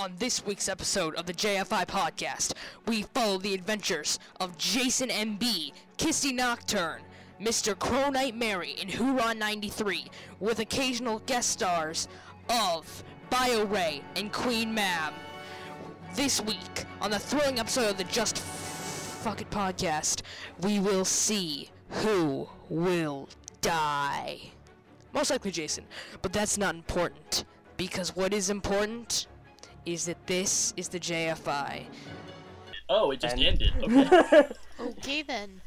On this week's episode of the JFI podcast, we follow the adventures of Jason MB, Kissy Nocturne, Mr. Crow Nightmare in Hoorah 93, with occasional guest stars of BioRay and Queen Mab. This week, on the thrilling episode of the Just Fuck It podcast, we will see who will die. Most likely Jason, but that's not important, because what is important is that this is the JFI. Oh, it just ended. Okay. Okay then.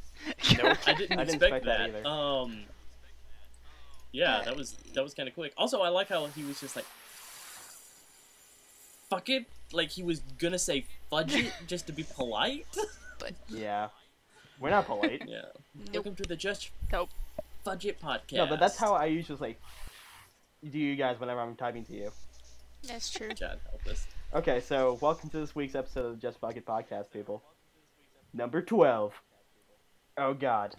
Nope, I didn't expect that. Yeah, that was kind of quick. Also, I like how he was just like, "Fuck it," like he was gonna say "fudge it" just to be polite. But yeah, we're not polite. Yeah. Nope. Welcome to the Just Fudge It podcast. No, but that's how I usually do you guys whenever I'm typing to you. That's true. God help us. Okay, so welcome to this week's episode of the Just Fuck It podcast, people. Number 12. Oh God.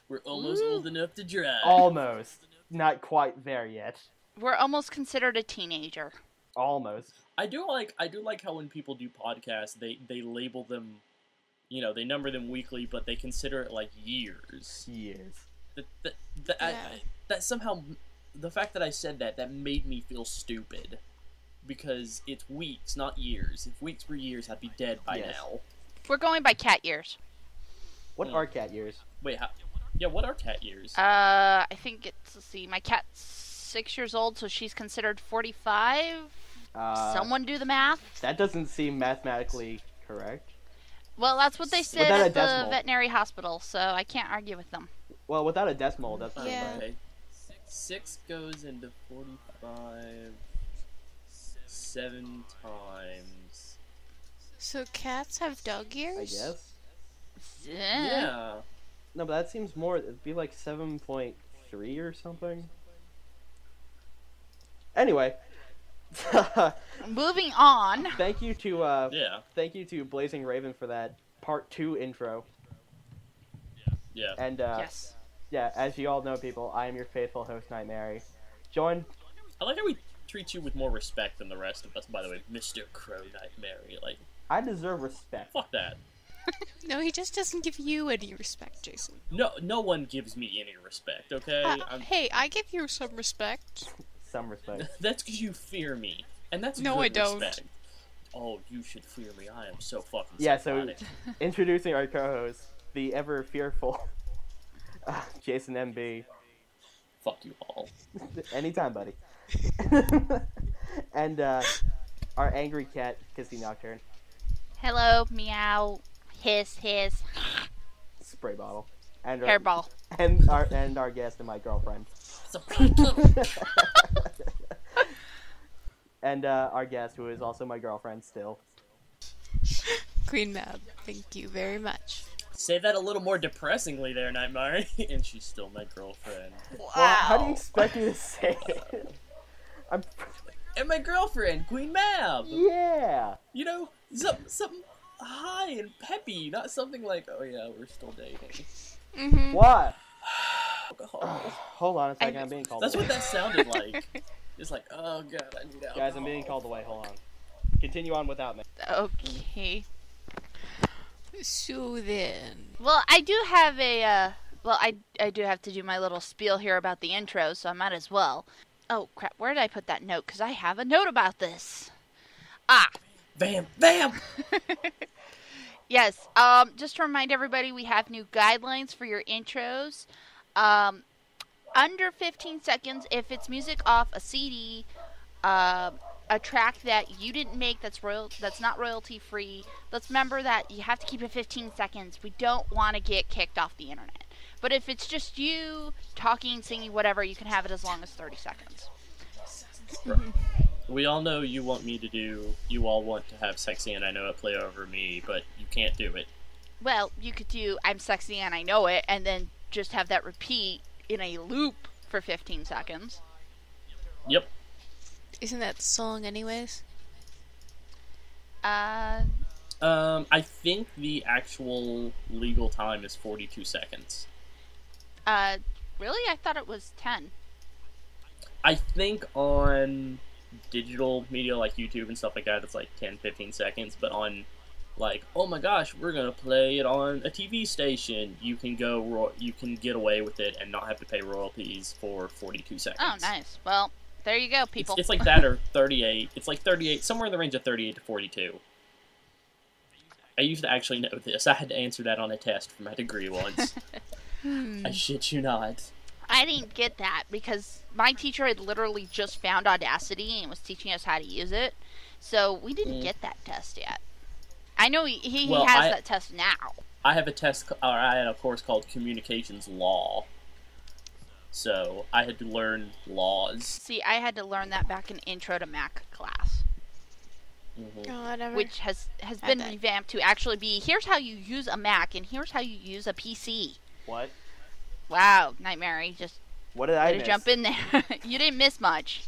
We're almost old enough to drive. Almost. Not quite there yet. We're almost considered a teenager. Almost. I do like how when people do podcasts, they label them, you know, they number them weekly, but they consider it like years. Years. That somehow, the fact that I said that made me feel stupid, because it's weeks, not years. If weeks were years, I'd be dead by now. We're going by cat years. What are cat years? Wait, yeah, what are cat years? I think it's, let's see, my cat's 6 years old, so she's considered 45. Someone do the math. That doesn't seem mathematically correct. Well, that's what they said at the veterinary hospital, so I can't argue with them. Well, without a decimal, that's not yeah. Okay. 6 goes into 45 7 times. So cats have dog ears? I guess. Yeah. No, but that seems more, it'd be like 7.3 or something. Anyway. Moving on. Thank you to Blazing Raven for that part 2 intro. Yeah. And yes. Yeah, as you all know, people, I am your faithful host, Nightmare. Joined. I like how we treat you with more respect than the rest of us, by the way, Mr. Crow Nightmare. Like, I deserve respect. Fuck that. No, he just doesn't give you any respect, Jason. No one gives me any respect, okay? Hey, I give you some respect. Some respect. That's because you fear me, and that's no, good I don't. Respect. Oh, you should fear me. I am so fucking psychotic. So introducing our co-host, the ever fearful Jason MB. Fuck you all. Anytime, buddy. And our angry cat, Kissy Nocturne. Hello, meow, hiss, hiss. Spray bottle. And hairball. And our guest and my girlfriend. And our guest, who is also my girlfriend still. Queen Mab, thank you very much. Say that a little more depressingly there, Nightmare. And she's still my girlfriend. Wow. Well, how do you expect me to say it? And my girlfriend, Queen Mab. Yeah. You know, something high and peppy, not something like, oh yeah, we're still dating. Mm-hmm. What? Alcohol. Hold on a second, I'm being called away. That's what that sounded like. It's like, oh god, I need alcohol. Guys, I'm being called away, hold on. Continue on without me. Okay. So then... Well, I do have a, I do have to do my little spiel here about the intro, so I might as well. Oh, crap, where did I put that note? Because I have a note about this. Bam! Yes, just to remind everybody, we have new guidelines for your intros. Under 15 seconds, if it's music off a CD, a track that you didn't make that's not royalty free, let's remember that you have to keep it 15 seconds. We don't want to get kicked off the internet. But if it's just you talking, singing, whatever, you can have it as long as 30 seconds. Right. We all know you all want to have Sexy and I Know It play over me, but you can't do it. Well, you could do I'm Sexy and I Know It, and then just have that repeat in a loop for 15 seconds. Yep. Isn't that the song anyways? I think the actual legal time is 42 seconds. Really? I thought it was 10. I think on digital media like YouTube and stuff like that, it's like 10-15 seconds. But on, like, oh my gosh, we're gonna play it on a TV station, you can get away with it and not have to pay royalties for 42 seconds. Oh, nice. Well, there you go, people. It's like that or 38. It's like 38, somewhere in the range of 38 to 42. I used to actually know this. I had to answer that on a test for my degree once. I shit you not. I didn't get that because my teacher had literally just found Audacity and was teaching us how to use it. So we didn't get that test yet. I know he has that test now. I have a test, or I had a course called Communications Law. So I had to learn laws. See, I had to learn that back in Intro to Mac class. Oh, whatever. Which has been revamped to actually be, here's how you use a Mac and here's how you use a PC. What? Wow, Nightmare, just what did I miss? Jump in there. You didn't miss much.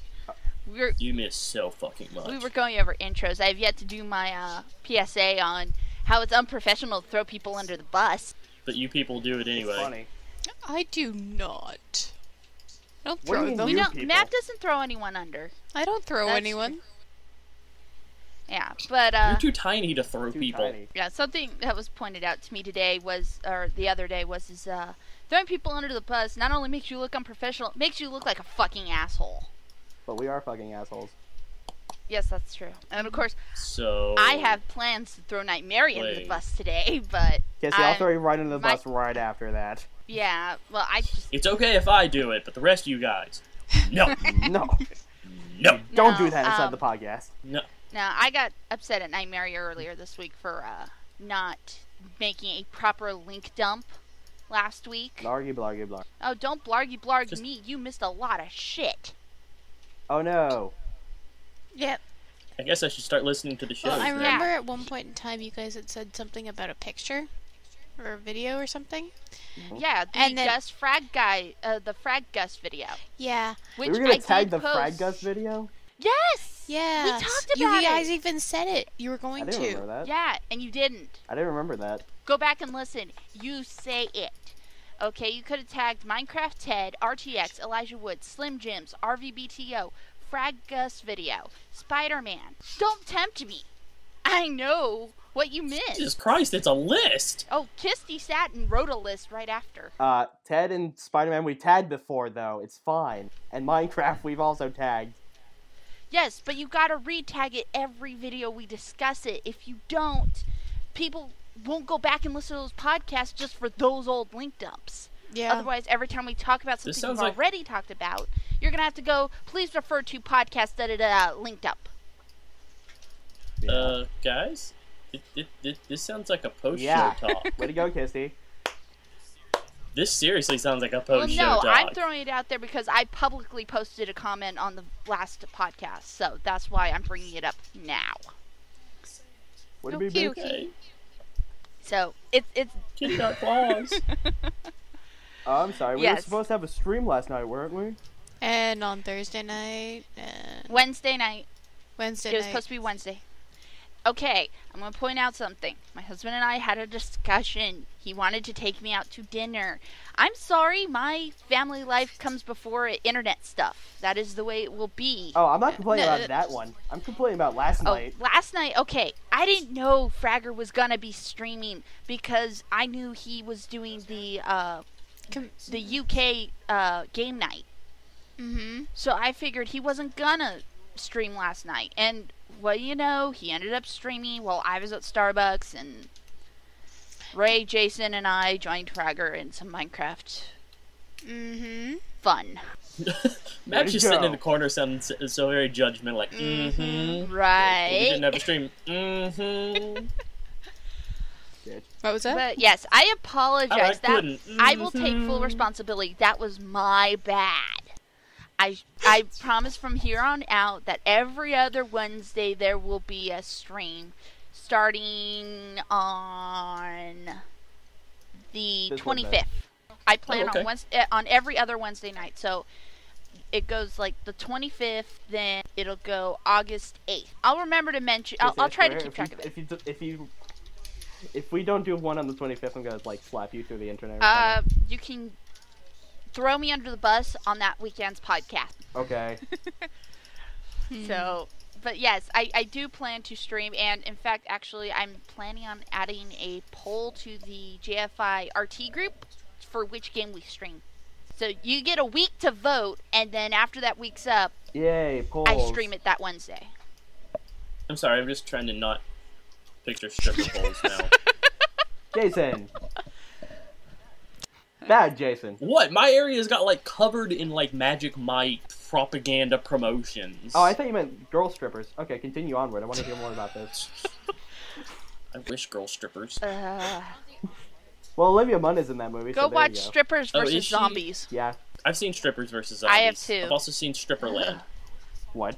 You missed so fucking much. We were going over intros. I have yet to do my PSA on how it's unprofessional to throw people under the bus. But you people do it anyway. It's funny. I do not. I don't What do throw you them. mean, Matt people? doesn't throw anyone under. I don't throw That's anyone. Yeah, but You're too tiny to throw Too people. tiny. yeah, something that was pointed out to me today was, or the other day was, throwing people under the bus not only makes you look unprofessional, it makes you look like a fucking asshole. But we are fucking assholes. Yes, that's true. And of course, So I have plans to throw Nightmare under the Wait. bus today, but Okay, so I'll I'm- throw you right into the my- bus right after that. yeah, well, I just it's okay if I do it, but the rest of you guys, no, No. no, Don't No, do that inside the podcast. no. Now, I got upset at Nightmare earlier this week for not making a proper link dump last week. Blargy, blargy, blargy. Oh, don't blargy blarg Just- me. You missed a lot of shit. Oh no. Yep. I guess I should start listening to the show. Well, I then. remember at one point in time you guys had said something about a picture or a video or something. Yeah, the And then- Gus Frag guy, the Frag Gus video. Yeah. Which we were gonna I tag did the post. Frag Gus video? Yes! Yeah. We talked You about guys it. even said it. You were I going didn't to. remember that. Yeah, and you didn't. I didn't remember that. Go back and listen. You say it. Okay, you could have tagged Minecraft Ted, RTX, Elijah Wood, Slim Jims, RVBTO, Frag Gus video, Spider-Man. Don't tempt me. I know what you missed. Jesus Christ, it's a list. Oh, Kisty sat and wrote a list right after. Ted and Spider-Man we tagged before though. It's fine. And Minecraft we've also tagged. Yes, but you gotta re-tag it every video we discuss it. If you don't, people won't go back and listen to those podcasts just for those old link dumps. Yeah. Otherwise, every time we talk about This something we've sounds like- already talked about, you're gonna have to go, please refer to podcast linked up. Guys, this sounds like a post-show Yeah. talk. Way to go, Kisty. This seriously sounds like a Well, post-show no, talk. I'm throwing it out there because I publicly posted a comment on the last podcast, so that's why I'm bringing it up now. Would it be Okie big? dokie. Okay. So, it's Kid got claws. Oh, I'm sorry. We were Yes. supposed to have a stream last night, weren't we? And on Thursday night and Wednesday night. Wednesday It was night. supposed to be Wednesday. Okay, I'm going to point out something. My husband and I had a discussion. He wanted to take me out to dinner. I'm sorry, my family life comes before internet stuff. That is the way it will be. Oh, I'm not complaining No, about that one. I'm complaining about last Oh, night. last night, okay, I didn't know Fragger was going to be streaming because I knew he was doing the UK game night. Mm-hmm. So I figured he wasn't gonna stream last night. And, well, you know, he ended up streaming while I was at Starbucks, and Ray, Jason, and I joined Fragger in some Minecraft Mm-hmm. fun. Matt's just go. sitting in the corner sounding so very judgmental, like, mm-hmm. We Right? didn't have a stream. Mm-hmm. Bitch. What was that? But, yes, I apologize. couldn't. I will take full Mhm. responsibility. That was my bad. I promise from here on out that every other Wednesday there will be a stream starting on the This 25th. I plan okay. on every other Wednesday night. So it goes like the 25th, then it'll go August 8th. I'll remember to mention. I'll Yes, try to if keep track of it. If we don't do one on the 25th, I'm gonna like slap you through the internet. Or You can throw me under the bus on that weekend's podcast. something. Okay. So, but yes, I do plan to stream, and in fact, actually, I'm planning on adding a poll to the JFI RT group for which game we stream. So you get a week to vote, and then after that week's up, Yay, polls. I stream it that Wednesday. I'm sorry, I'm just trying to not picture stripper poles now. Jason. Bad Jason. What? My area's got, like, covered in, like, Magic Mike propaganda promotions. Oh, I thought you meant girl strippers. Okay, continue onward. I want to hear more about this. I wish girl strippers. Well, Olivia Munn is in that movie, Go so there watch you go. Strippers Oh, vs. is she? Zombies. Yeah. I've seen Strippers vs. Zombies. I have too. I've also seen Stripperland. What?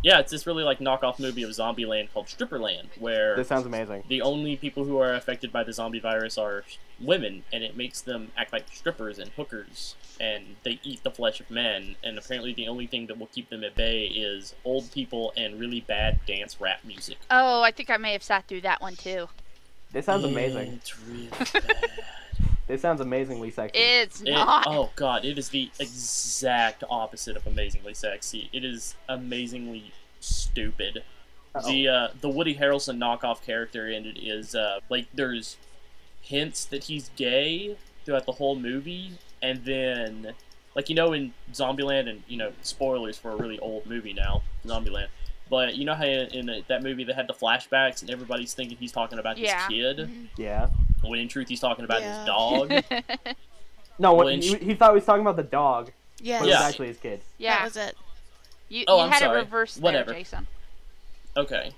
Yeah, it's this really, like, knockoff movie of Zombieland called Stripperland, where This sounds amazing. the only people who are affected by the zombie virus are women, and it makes them act like strippers and hookers, and they eat the flesh of men, and apparently the only thing that will keep them at bay is old people and really bad dance rap music. Oh, I think I may have sat through that one too. This sounds amazing. It's really bad. This sounds amazingly sexy. It's not. Oh god, it is the exact opposite of amazingly sexy. It is amazingly stupid. Uh-oh. The Woody Harrelson knockoff character in it is like there's hints that he's gay throughout the whole movie, and then like in Zombieland, and spoilers for a really old movie now, Zombieland. But you know how in that movie they had the flashbacks and everybody's thinking he's talking about his kid, Yeah. when in truth he's talking about his dog. No, When he thought he was talking about the dog, Yeah. but it was actually his kid. Yeah, That was it. you I'm had sorry. it reversed Whatever. there, Jason. Okay.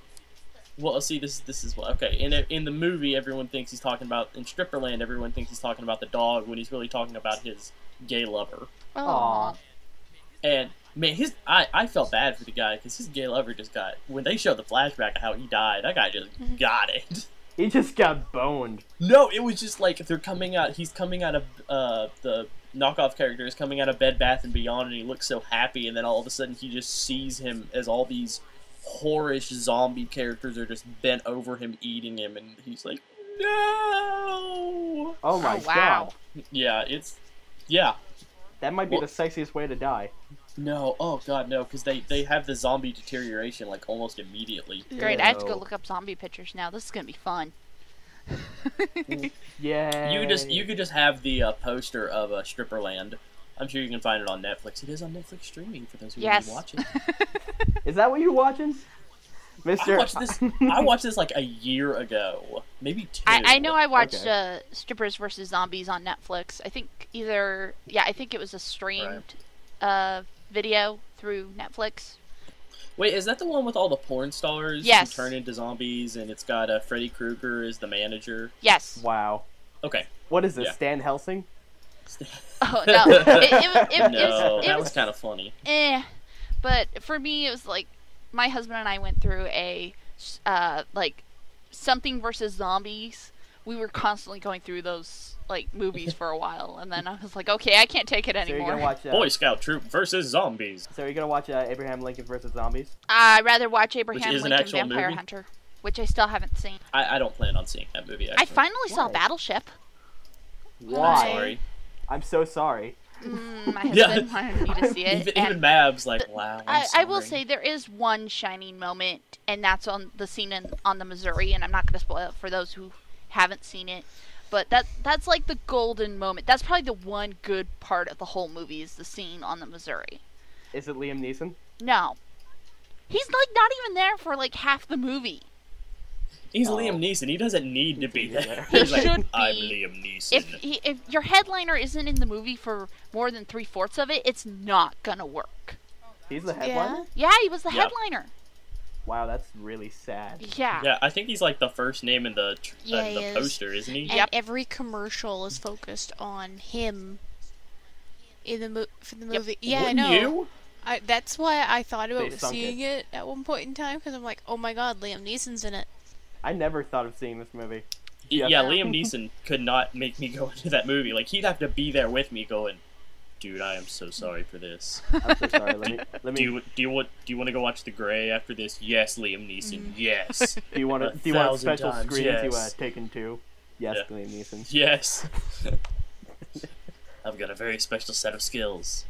Well, see, this is what. Okay, in the movie, everyone thinks he's talking about in Stripperland. Everyone thinks he's talking about the dog when he's really talking about his gay lover. Aw. And man, I felt bad for the guy because his gay lover just got, when they showed the flashback of how he died, that guy just got it. He just got boned. No, it was just like he's coming out of the knockoff character is coming out of Bed Bath and Beyond, and he looks so happy, and then all of a sudden he just sees him as all these whorish zombie characters are just bent over him eating him, and he's like, no. Oh my wow. god. Yeah. That might be Well- the sexiest way to die. No, oh god, no, because they have the zombie deterioration like almost immediately. Great, I have to go Ew. look up zombie pictures now. This is gonna be fun. Yeah. You could just have the poster of Stripperland. I'm sure you can find it on Netflix. It is on Netflix streaming for those who Yes. want to watch it. Is that what you're watching? Mister. I watched this like a year ago, maybe 2. I know I watched Okay. Strippers vs. Zombies on Netflix. I think I think it was a streamed video through Netflix. Wait, is that the one with all the porn stars Yes. who turn into zombies, and it's got Freddy Krueger as the manager? Yes. Wow. Okay. What is this, Yeah. Stan Helsing? Oh no. It That was was kind of funny. But for me, it was like my husband and I went through a like something versus zombies. We were constantly going through those like movies for a while, and then I was like, okay, I can't take it So you're anymore. gonna watch. Boy Scout troop versus zombies. So you're gonna watch Abraham Lincoln versus Zombies? I'd rather watch Abraham is an Lincoln actual Vampire movie? Hunter, which I still haven't seen. I don't plan on seeing that movie, I actually. finally saw Why? Battleship. Why? Sorry. I'm so sorry. My Yeah. husband wanted me to see it. Even and Mab's like, wow, I will sorry. say there is one shining moment, and that's on the scene on the Missouri, and I'm not going to spoil it for those who haven't seen it. But that's like the golden moment. That's probably the one good part of the whole movie is the scene on the Missouri. Is it Liam Neeson? No. He's like not even there for like half the movie. He's Oh. Liam Neeson. He doesn't need to be there. He He's like, should I'm be. Liam Neeson. If your headliner isn't in the movie for more than 3/4 of it, it's not gonna work. He's the headliner? Yeah, he was the Yeah. headliner. Wow, that's really sad. Yeah. Yeah, I think he's like the first name in the Yeah, he the is. poster, isn't he? And Yep. every commercial is focused on him in the for the movie. Yeah, Wouldn't I know. you? That's why I thought about They sunk seeing it at one point in time, because I'm like, oh my god, Liam Neeson's in it. I never thought of seeing this movie. Yeah, Yeah. Liam Neeson could not make me go into that movie. Like, he'd have to be there with me going, dude, I am so sorry for this. I'm so sorry. Let Do me. you want to go watch The Gray after this? Yes, Liam Neeson. Yes. Do you want a a special thousand times, screen to yes. Taken 2? Yes, Yeah. Liam Neeson. Yes. I've got a very special set of skills.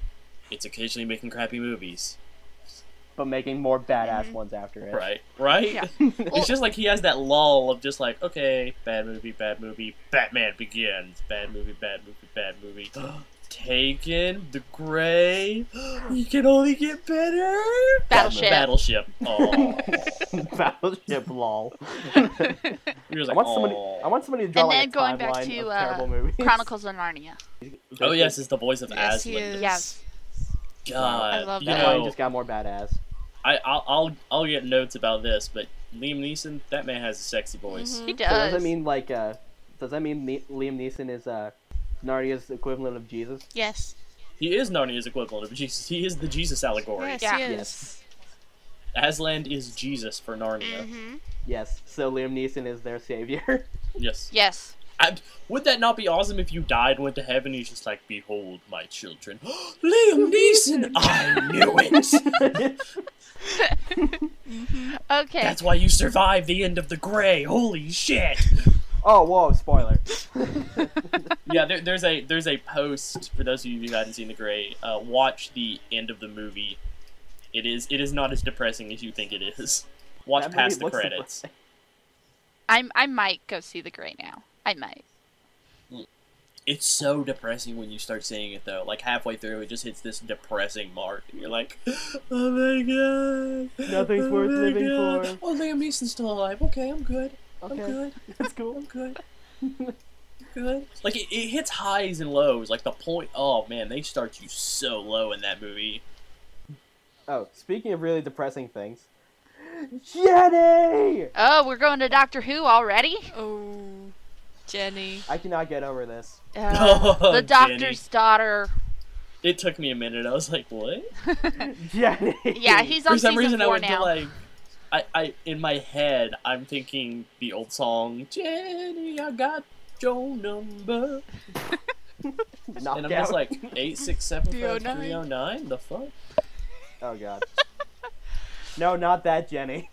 It's occasionally making crappy movies. but making more badass Mm-hmm. ones after it. Right? Yeah. It's just like he has that lull of just like, okay, bad movie, Batman Begins, bad movie, bad movie. Taken, The Gray, he can only get better. Battleship. Oh. Battleship, lol. He was I like, want somebody to draw And like then a going back timeline to of terrible movies. Chronicles of Narnia. oh yes, it's the voice of Yes, he Aslan. is. Yes. God, I love you that. That's why he know, just got more badass. I'll get notes about this, but Liam Neeson, that man has a sexy voice. Mhm. He So does. does that mean like does that mean Liam Neeson is Narnia's equivalent of Jesus? Yes. He is Narnia's equivalent of Jesus. He is the Jesus allegory. Yes, Yeah. he is. Yes. Aslan is Jesus for Narnia. Mm-hmm. Yes. So Liam Neeson is their savior. Yes. Yes. Would that not be awesome if you died and went to heaven and he's just like, behold my children. Liam Neeson! I knew it! Okay. That's why you survived the end of The Gray. Holy shit! Oh, whoa! Spoiler. Yeah, there's a post for those of you who haven't seen The Gray. Watch the end of the movie. It is not as depressing as you think it is. Watch That past movie the looks credits. I might go see The Gray now. I might. It's so depressing when you start seeing it though. Like halfway through, it just hits this depressing mark, and you're like, "Oh my god, Nothing's oh worth my living God. for." Oh, Liam Neeson's still alive. Okay, I'm good. I'm Okay. good. That's cool. I'm good. Good. Like it hits highs and lows. Like the point. Oh man, they start you so low in that movie. Oh, speaking of really depressing things, Jenny! Oh, we're going to Doctor Who already? Oh, Jenny. I cannot get over this. Oh, The Doctor's daughter. It took me a minute. I was like, what? Jenny! Yeah, he's on For some season reason, I 4 went now. to like. I in my head, I'm thinking the old song, Jenny, I got your number. Knockout. And I'm just like, 8675309? 309? The fuck? Oh god. No, not that Jenny.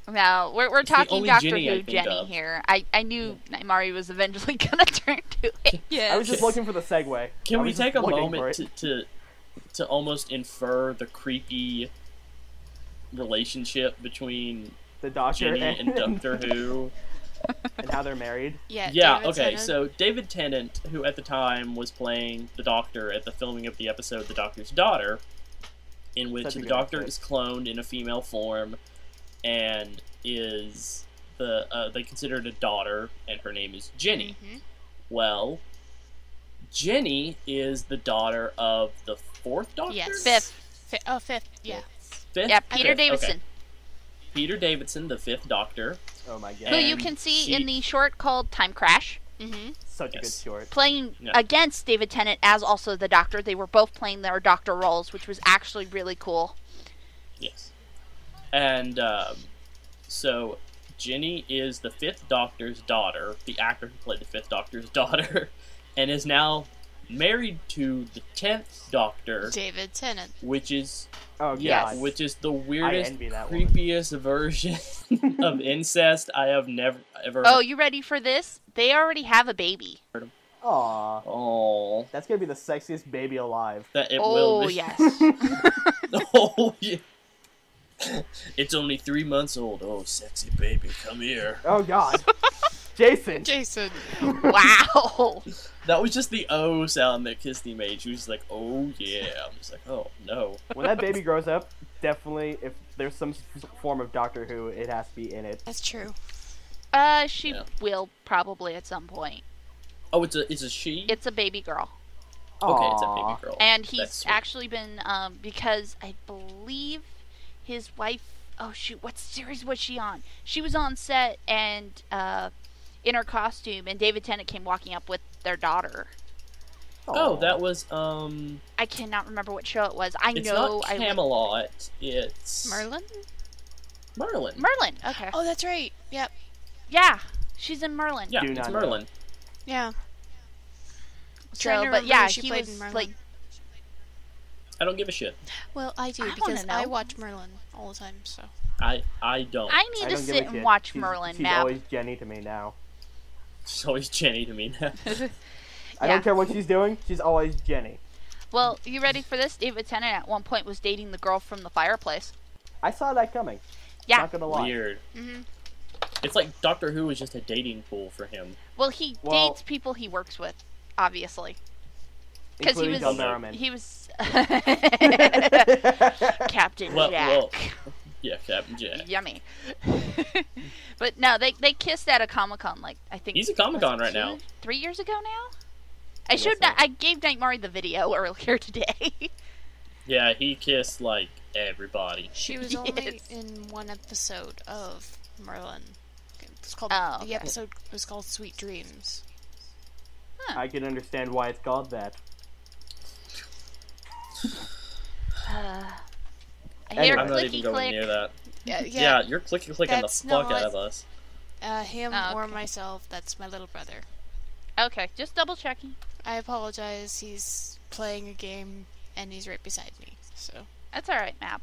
No, we're talking only Doctor Jenny I Who think Jenny of. here. I knew Mari was eventually gonna turn to it. Yes. I was just looking for the segue. Can I we was just take a looking moment for it. to almost infer the creepy relationship between The Doctor Jenny and Doctor Who? and how they're married. Yeah. Yeah, David okay, Tennant. so David Tennant, who at the time was playing the Doctor at the filming of the episode The Doctor's Daughter, in which Such a the good Doctor episode. is cloned in a female form and is they consider it a daughter, and her name is Jenny. Mhm. Well, Jenny is the daughter of the fourth Doctor? Yes. Fifth. Fifth. Yeah. Fifth? Yeah, Peter Fifth, Davison. okay. Peter Davison, the fifth Doctor. Oh my god. Who you And can see she- in the short called Time Crash, Mm-hmm. Such a good Yes. short. playing Yeah. against David Tennant as also the Doctor. They were both playing their Doctor roles, which was actually really cool. Yes. And so Jenny is the fifth Doctor's daughter, the actor who played the fifth Doctor's daughter, and is now married to the 10th Doctor, David Tennant. which is Oh Yes. god. which is the weirdest, envy that woman. creepiest version of incest I have never ever. Oh, you ready for this? They already have a baby. Aw. Oh, That's gonna be the sexiest baby alive. that it will Oh be. yes. Oh yeah. It's only 3 months old. Oh, sexy baby, come here. Oh god. Jason. Jason. Wow. That was just the O sound that Kisty made. She was just like, oh yeah. I'm just like, oh no. When that baby grows up, definitely, if there's some form of Doctor Who, it has to be in it. That's true. She Yeah. will probably at some point. Oh, it's a she? It's a baby girl. Okay, it's a Aw. baby girl. And That's he's sweet. actually been, because I believe his wife, oh shoot, what series was she on? She was on set and, in her costume, and David Tennant came walking up with their daughter. Oh, Aw. that was I cannot remember what show it was. I it's know not Camelot. It's Merlin? Merlin. Merlin. Okay. Oh, that's right. Yep. Yeah, she's in Merlin. Yeah, Do it's not know. Merlin. Yeah. So, Trying to but remember yeah, who she he played was in Merlin. like, I don't give a shit. Well, I do I wanna because I know. watch Merlin all the time. So. I don't. I I need to don't give sit a and shit. watch She's- Merlin She's now. always Jenny to me now. She's always Jenny to me now. I Yeah. don't care what she's doing. She's always Jenny. Well, you ready for this? David Tennant at one point was dating the girl from the fireplace. I saw that coming. Yeah. Not gonna lie. Weird. Hmm. It's like Doctor Who is just a dating pool for him. Well, he Well- dates people he works with, obviously. Because he Including was, Del Merriman. he was Captain Well, Jack. yeah, Captain Jack. Yummy. But no, they kissed at a Comic-Con, like, I think... He's at Comic-Con right now. 3 years ago now? guess so. I gave Nightmare the video earlier today. Yeah, he kissed, like, everybody. She was Yes. only in one episode of Merlin. It's called Oh, the okay. episode was called Sweet Dreams. I can understand why it's called that. I hear Anyway. I'm not even clicky going click. near that. Yeah, Yeah, you're clicking the That's fuck out not- of us. Him Oh, or okay. myself. That's my little brother. Okay, just double checking. I apologize. He's playing a game and he's right beside me. So. That's alright, Map.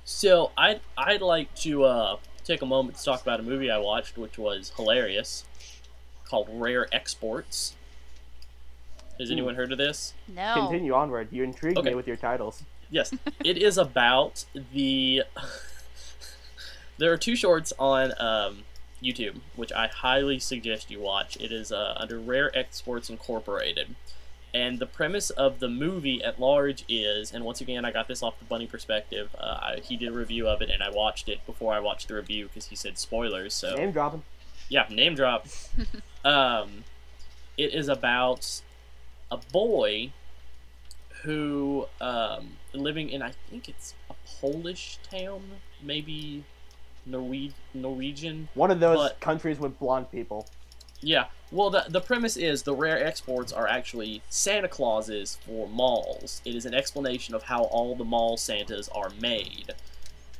So, I'd like to take a moment to talk about a movie I watched, which was hilarious, called Rare Exports. Has anyone heard of this? No. Continue onward. You intrigue Okay. me with your titles. Yes, it is about the... There are 2 shorts on YouTube, which I highly suggest you watch. It is under Rare Exports Incorporated. And the premise of the movie at large is, and once again I got this off the Bunny perspective, he did a review of it and I watched it before I watched the review because he said spoilers, so... Name dropping. Yeah, name drop. It is about a boy who, living in, I think it's a Polish town, maybe Norwegian. One of those But- countries with blonde people. Yeah, well, the premise is the Rare Exports are actually Santa Clauses for malls. It is an explanation of how all the mall Santas are made.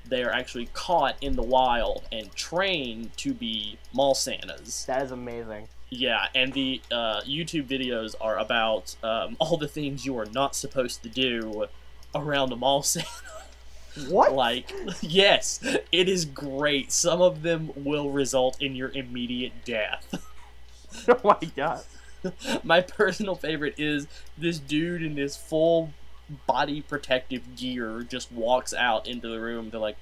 They are actually caught in the wild and trained to be mall Santas. That is amazing. Yeah, and the YouTube videos are about all the things you are not supposed to do around a mall Santa. What? Like, yes, it is great. Some of them will result in your immediate death. Oh my god. My personal favorite is this dude in this full body protective gear just walks out into the room. They're like,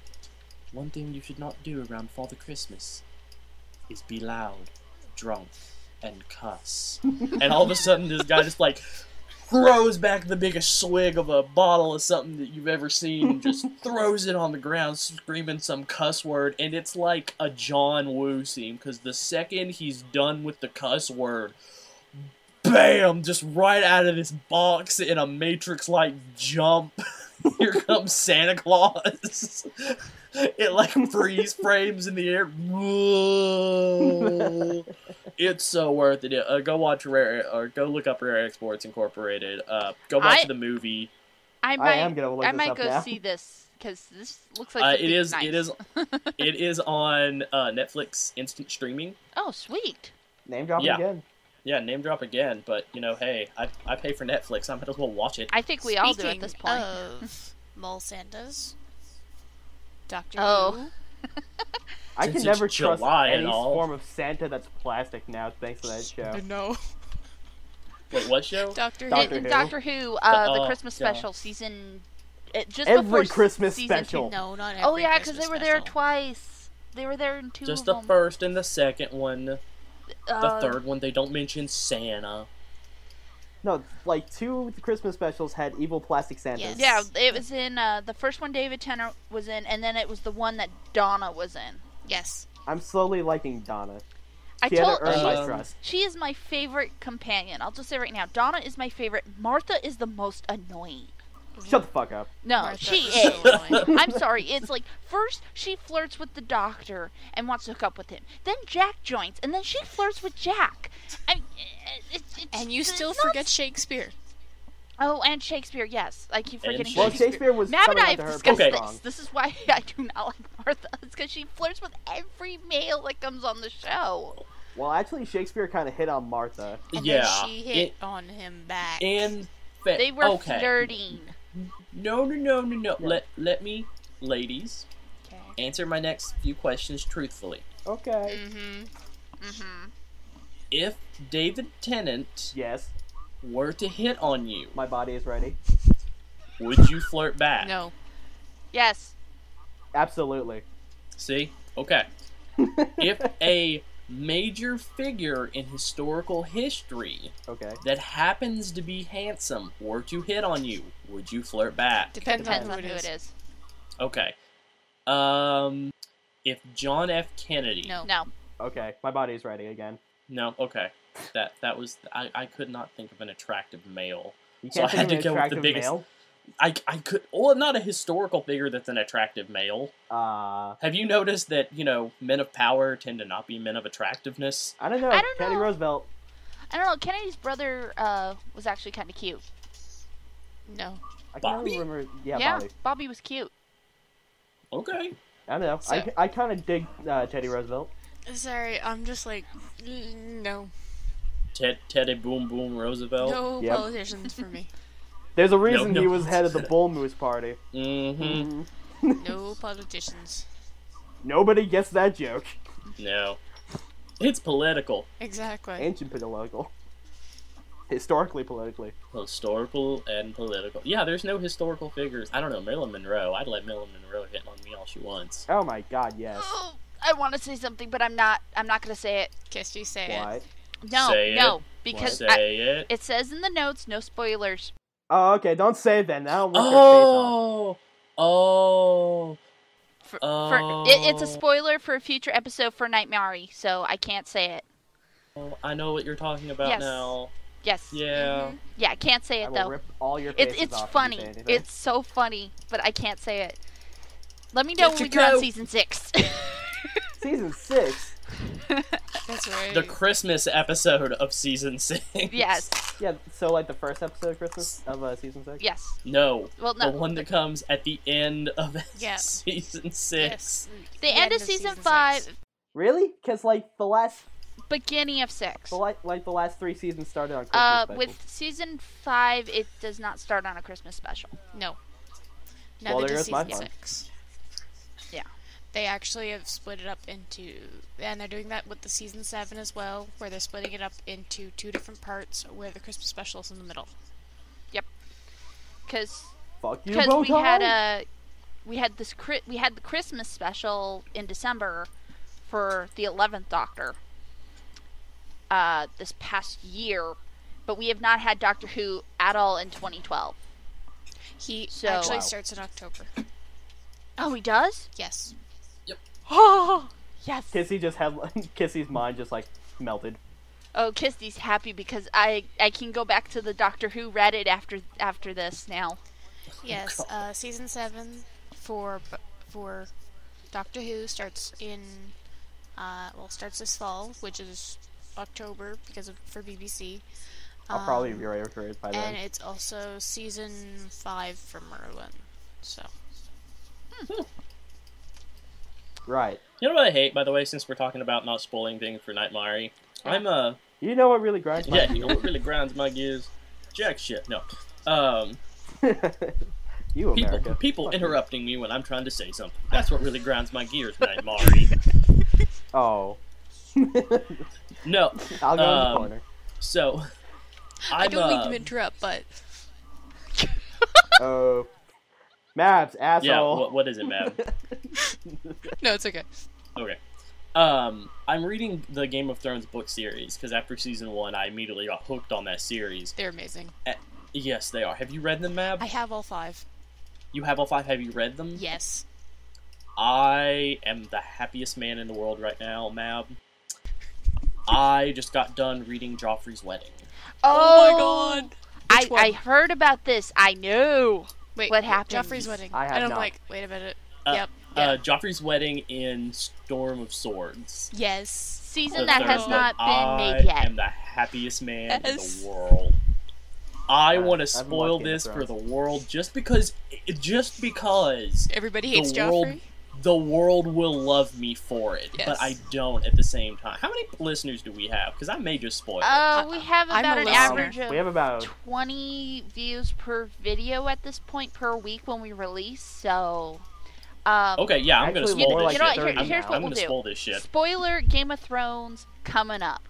one thing you should not do around Father Christmas is be loud, drunk, and cuss. And all of a sudden this guy just like throws back the biggest swig of a bottle of something that you've ever seen and just throws it on the ground screaming some cuss word, and it's like a John Woo scene because the second he's done with the cuss word, bam, just right out of this box in a Matrix-like jump, here comes Santa Claus. It like freeze frames in the air. Whoa. It's so worth it. Go watch Rare, or go look up Rare Exports Incorporated. Go watch the movie. I am gonna look I this might up go now. see this because this looks like It is. nice. It is. It is on Netflix instant streaming. Oh, sweet. Name dropping Yeah. again. Yeah, name drop again. But you know, hey, I pay for Netflix. I might as well watch it. I think we all do at Speaking this point. of mall Santas, Doctor Oh. Who. I Since can it's never trust July and any all. form of Santa that's plastic now, thanks to that show. No. Wait, what show? Doctor Who. Doctor Who. Doctor Who, the Oh, Christmas yeah. special season. Just Every before Christmas season special. No, not every Oh yeah, because Christmas they were there special. twice. They were there in 2 Just of the them. first and the second one. The Uh, third one, they don't mention Santa. No, like 2 Christmas specials had evil plastic Santas. Yes. Yeah, it was in the first one David Tennant was in, and then it was the one that Donna was in. Yes. I'm slowly liking Donna. I She had told to earn my Um, trust. she is my favorite companion. I'll just say right now, Donna is my favorite. Martha is the most annoying. Shut the fuck up. No, Martha she is is. so annoying. I'm sorry. It's like first she flirts with the doctor and wants to hook up with him. Then Jack joins, and then she flirts with Jack. It's And you still nuts. forget Shakespeare. Oh, and Shakespeare. Yes, I keep forgetting Well, Shakespeare. Shakespeare was Mab and coming I onto have her discussed pretty Okay. this. strong. This is why I do not like Martha. It's because she flirts with every male that comes on the show. Well, actually, Shakespeare kind of hit on Martha. And Yeah. then she hit on him back. They were okay. flirting. No. Yeah. Let me, ladies, Okay. answer my next few questions truthfully. Okay. Mm-hmm. If David Tennant Yes, were to hit on you, my body is ready. would you flirt back? No. Yes. Absolutely. See? Okay. If a major figure in historical history Okay. that happens to be handsome were to hit on you, would you flirt back? Depends Depends on on who who it it is. is. Okay. If John F. Kennedy... No. Okay. My body's ready again. No, okay. That was... I could not think of an attractive male. You So can't I had think to of an go with the attractive biggest... male? I could... Well, not a historical figure that's an attractive male. Have you noticed that, men of power tend to not be men of attractiveness? I don't know. I don't Teddy know. Roosevelt. I don't know. Kennedy's brother was actually kind of cute. No. I can't Bobby? really remember. Yeah, Yeah, Bobby. Bobby was cute. Okay. I don't know. So- I kind of dig Teddy Roosevelt. Sorry, I'm just like, no. Teddy Boom Boom Roosevelt? No Yep. politicians for me. There's a reason no. he was head of the Bull Moose Party. Mm-hmm. No politicians. Nobody gets that joke. No. It's political. Exactly. Ancient political. Historically politically. Historical and political. Yeah, there's no historical figures. I don't know, Marilyn Monroe. I'd let Marilyn Monroe hit on me all she wants. Oh my god, yes. Oh, I want to say something, but I'm not gonna say it. Kiss you say it. What? No, Say no, it. because Say it. it says in the notes, no spoilers. Oh, okay, don't say it then. That'll rip your face off. Oh! It's a spoiler for a future episode for Nightmare, so I can't say it. Oh, I know what you're talking about Yes. now. Yes. Yeah. Yeah, I can't say I it will though. rip all your faces It's off if you funny. say anything. It's so funny, but I can't say it. Let me know Get when your you're on coat. season 6. Season 6. That's right. The Christmas episode of season 6. Yes. Yeah, so like the first episode of Christmas of season 6? Yes. No. Well, no. The one that comes at the end of Yeah. season 6. Yes. The end of season 5, 6. Really? Because like the last beginning of 6. the last 3 seasons started on Christmas special. With season 5, it does not start on a Christmas special. No. Well, Neither there does goes my season fun. 6. Yeah. They actually have split it up into, and they're doing that with the season 7 as well, where they're splitting it up into 2 different parts, where the Christmas special is in the middle. Because Fuck you, we Botan! had we had the Christmas special in December for the 11th Doctor. This past year, but we have not had Doctor Who at all in 2012. He So- actually Wow. starts in October. Oh, he does? Yes. Oh, yes. Kissy just had Kissy's mind just like melted. Oh, Kisty's happy because I can go back to the Doctor Who Reddit after this now. Yes, season 7 for Doctor Who starts in, starts this fall, which is October for BBC. I'll probably be ready for it by then. And it's also season 5 for Merlin. So Right. You know what I hate, by the way, since we're talking about not spoiling things for Nightmare? You know what really grinds my Yeah, you know what really grinds my gears? Jack shit. No. You America. People Fuck you. interrupting me when I'm trying to say something. That's what really grinds my gears, Nightmare. Oh. No. I'll go in the corner. So, I don't mean I'm, to interrupt, but Oh. Mabs, asshole. yeah, what is it, man? no, it's okay. Okay. I'm reading the Game of Thrones book series, because after season 1, I immediately got hooked on that series. They're amazing. Yes, they are. Have you read them, Mab? I have all 5. You have all 5. Have you read them? Yes. I am the happiest man in the world right now, Mab. I just got done reading Joffrey's Wedding. Oh my god! Which I one? heard about this. I know. Wait, what happened? Joffrey's wedding. I have and I'm not. like, wait a minute. Uh, Yep. Yeah. Joffrey's Wedding in Storm of Swords. Yes. Season The that third has book. not been I made yet. am the happiest man Yes. in the world. I want to I haven't spoil watched Game of this for Thrones. the world just because Everybody hates the world, Joffrey. the world will love me for it, but Yes. I don't at the same time. How many listeners do we have? Because I may just spoil it. We have I'm about a an listener. average We have of about 20 views per video at this point per week when we release. So, Okay, yeah, I'm gonna Actually, spoil more this like shit. 30 I'm, here's what I'm we'll gonna do. spoil this shit. spoiler: Game of Thrones coming up.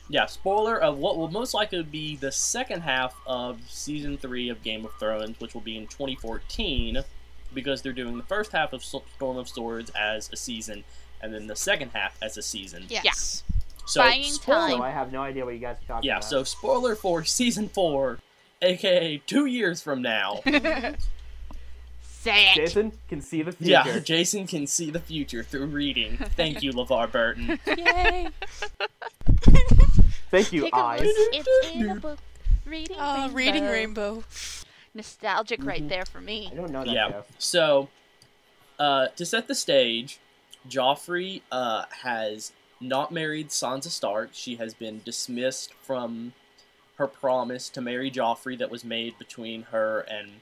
Yeah, spoiler of what will most likely be the second half of Season 3 of Game of Thrones, which will be in 2014. because they're doing the first half of Storm of Swords as a season, and then the second half as a season. Yes. So, Buying spoiler, time. So I have no idea what you guys are talking about. so spoiler for Season 4, aka 2 years from now. Say it. Jason can see the future. Yeah, Jason can see the future through reading. Thank you, LeVar Burton. Yay. Thank you, Take a look. eyes. It's in a book. Reading Oh, Rainbow. reading Rainbow. Nostalgic right there for me. I don't know that Yeah, show. so, to set the stage, Joffrey has not married Sansa Stark. She has been dismissed from her promise to marry Joffrey that was made between her and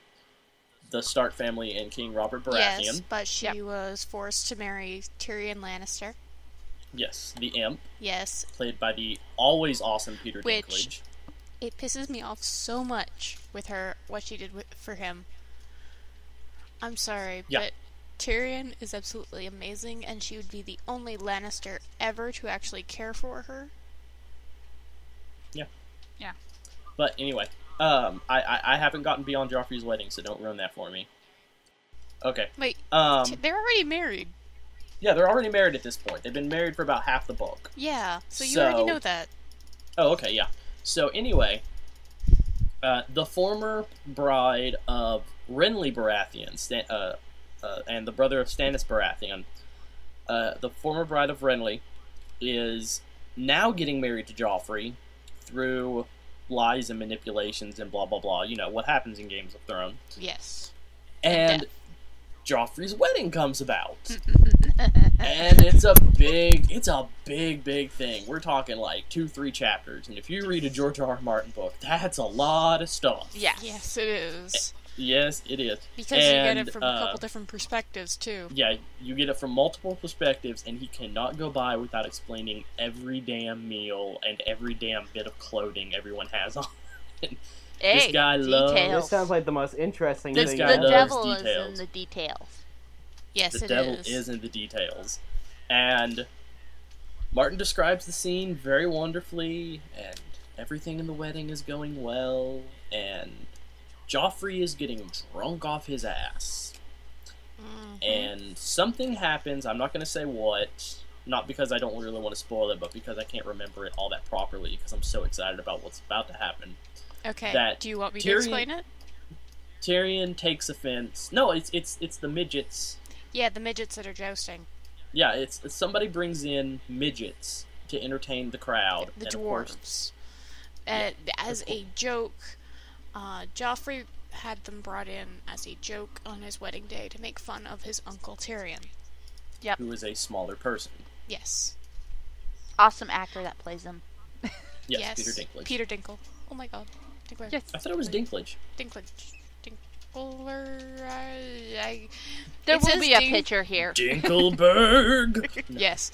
the Stark family and King Robert Baratheon. Yes, but she was forced to marry Tyrion Lannister. Yes, the Imp, Yes. played by the always awesome Peter Which- Dinklage. It pisses me off so much with her, what she did for him. I'm sorry, Yeah. but Tyrion is absolutely amazing, and she would be the only Lannister ever to actually care for her. But anyway, I haven't gotten beyond Joffrey's wedding, so don't ruin that for me. Okay. Wait, Um, they're already married. yeah, they're already married at this point. They've been married for about half the book. Yeah, so you already So- know that. Oh, okay, yeah. So anyway, the former bride of Renly Baratheon, and the brother of Stannis Baratheon, the former bride of Renly, is now getting married to Joffrey through lies and manipulations and blah blah blah. You know what happens in Games of Thrones. Yes. And death. Joffrey's wedding comes about. And it's a big thing. We're talking like 2-3 chapters. And if you read a George R. R. Martin book, that's a lot of stuff. Yeah. Yes, it is. Yes, it is. Because you get And, it from a couple different perspectives, too. Yeah, you get it from multiple perspectives, and he cannot go by without explaining every damn meal and every damn bit of clothing everyone has on. Hey, This guy loves- details. This sounds like the most interesting This thing. guy The loves devil is in details. the details. Yes, The it devil is. is in the details. And Martin describes the scene very wonderfully, and everything in the wedding is going well, and Joffrey is getting drunk off his ass. Mhm. And something happens, I'm not going to say what, not because I don't really want to spoil it, but because I can't remember it all that properly, because I'm so excited about what's about to happen. Okay, that do you want me to Tyrion- explain it? Tyrion takes offense. No, it's the midgets. Yeah, the midgets that are jousting. Yeah, it's somebody brings in midgets to entertain the crowd. The and of course, dwarves. As a joke, Joffrey had them brought in as a joke on his wedding day to make fun of his uncle Tyrion. who is a smaller person. Yes. Awesome actor that plays him. Yes, Peter Dinklage. Peter Dinkle. Oh my god. Dinklage. Yes. I thought it was Dinklage. Dinklage. Dinkler. There It will says be a Dink- picture here. Dinkelberg! Yes.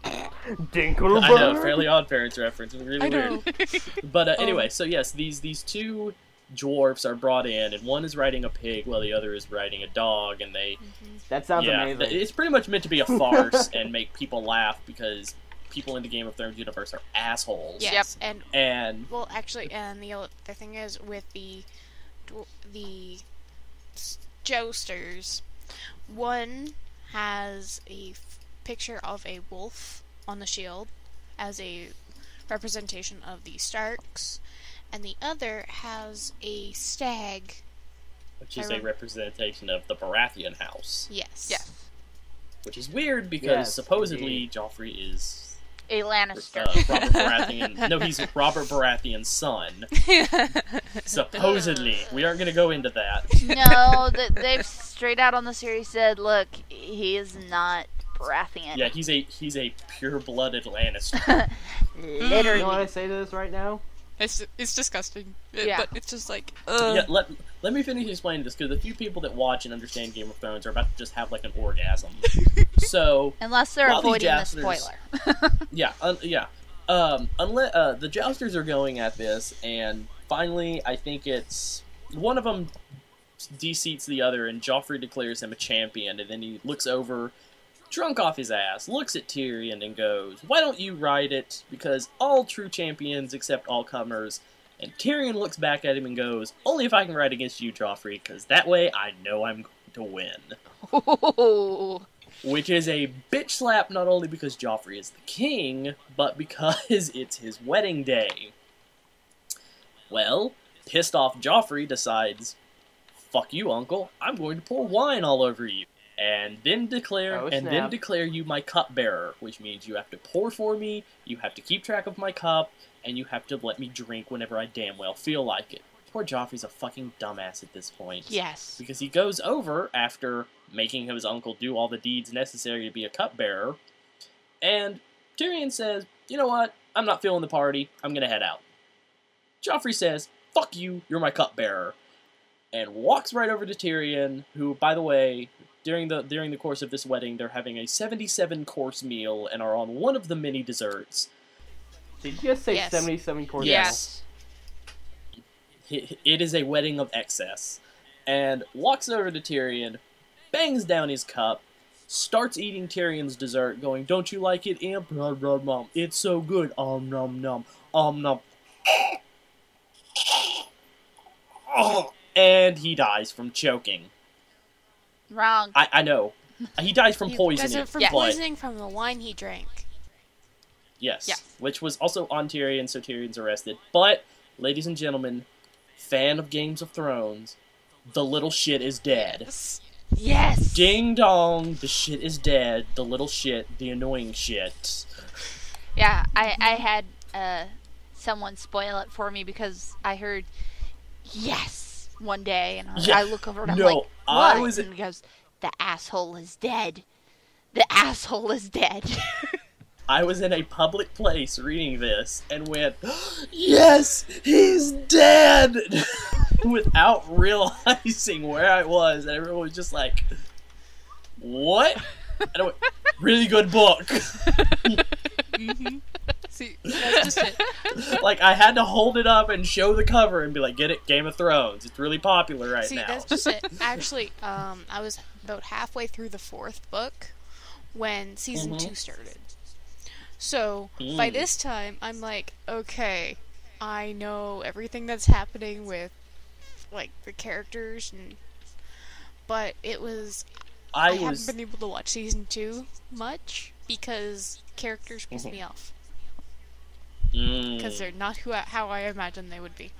Dinkleberg. I know, Fairly Odd Parents reference. It's really I know. weird. But anyway, so yes, these two dwarfs are brought in, and one is riding a pig while the other is riding a dog, and they... That sounds amazing. It's pretty much meant to be a farce and make people laugh, because people in the Game of Thrones universe are assholes. Yes. And Well, actually, and the other thing is with the jousters, one has a picture of a wolf on the shield as a representation of the Starks, and the other has a stag. which is a representation of the Baratheon house. Yes. Yes. Which is weird, because Yes, supposedly indeed. Joffrey is... A Lannister. Robert Baratheon. No, he's Robert Baratheon's son. Supposedly. We aren't going to go into that. No, they've straight out on the series said, look, he is not Baratheon. Yeah, he's a pure-blooded Lannister. Literally. You know what I say to this right now? It's disgusting. Yeah. But it's just like, Yeah, let me finish explaining this, because the few people that watch and understand Game of Thrones are about to just have, like, an orgasm. So... Unless they're While these avoiding the jousters- spoiler. Unless the jousters are going at this, and finally, I think it's one of them de-seats the other, and Joffrey declares him a champion, and then he looks over, drunk off his ass, looks at Tyrion and goes, "Why don't you ride it? Because all true champions accept all comers." And Tyrion looks back at him and goes, "Only if I can ride against you, Joffrey, because that way I know I'm to win. Ooh. Which is a bitch slap not only because Joffrey is the king, but because it's his wedding day. Well, pissed off Joffrey decides, fuck you, uncle, I'm going to pour wine all over you. And then declare you my cupbearer, which means you have to pour for me, you have to keep track of my cup, and you have to let me drink whenever I damn well feel like it. Poor Joffrey's a fucking dumbass at this point. Yes. Because he goes over after making his uncle do all the deeds necessary to be a cupbearer, and Tyrion says, you know what, I'm not feeling the party, I'm gonna head out. Joffrey says, fuck you, you're my cupbearer, and walks right over to Tyrion, who, by the way, during the course of this wedding, they're having a 77-course meal and are on one of the many desserts. Did you just say Yes. 77 course Yes. It is a wedding of excess. And walks over to Tyrion, bangs down his cup, starts eating Tyrion's dessert, going, don't you like it, Imp? Mom, it's so good. Nom nom. Nom. And he dies from choking. Wrong. I know. He dies from poisoning. From Yeah. poisoning from the wine he drank. Yes. Yeah. Which was also on Tyrion, so Tyrion's arrested. But, ladies and gentlemen, fan of Games of Thrones, the little shit is dead. Yes. Ding dong, the shit is dead. The little shit, the annoying shit. Yeah, I had someone spoil it for me because I heard yes one day, and Yeah. I look over and I'm No, like, what? I was- And he goes, the asshole is dead. The asshole is dead. I was in a public place reading this and went, yes, he's dead! Without realizing where I was, and everyone was just like, what? And I went, really good book. See, that's just it. Like, I had to hold it up and show the cover and be like, get it, Game of Thrones. It's really popular right See, now. that's just it. Actually, I was about halfway through the 4th book when season 2 started. So, by this time, I'm like, okay, I know everything that's happening with, like, the characters, but it was... I haven't been able to watch season 2 much, because characters piss me off. Because they're not how I imagined they would be.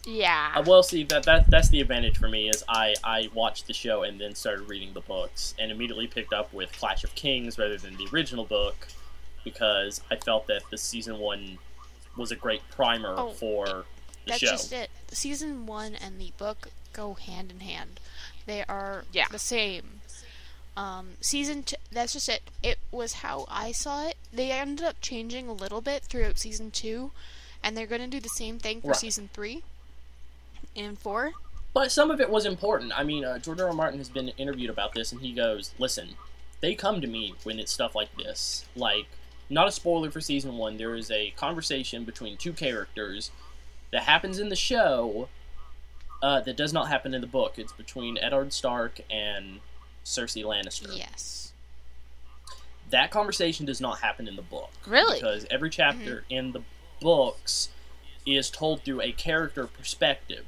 Yeah. Well, see, that's the advantage for me, is I watched the show and then started reading the books, and immediately picked up with Clash of Kings rather than the original book, because I felt that the season 1 was a great primer for the That's show. just it. Season 1 and the book go hand in hand. They are the same. Season 2, that's just it. It was how I saw it. They ended up changing a little bit throughout season 2, and they're going to do the same thing for season 3 and 4. But some of it was important. I mean, George R. R. Martin has been interviewed about this, and he goes, listen, they come to me when it's stuff like this. Like, not a spoiler for season 1, there is a conversation between two characters that happens in the show that does not happen in the book. It's between Eddard Stark and Cersei Lannister. Yes. That conversation does not happen in the book. Really? Because every chapter in the books is told through a character perspective.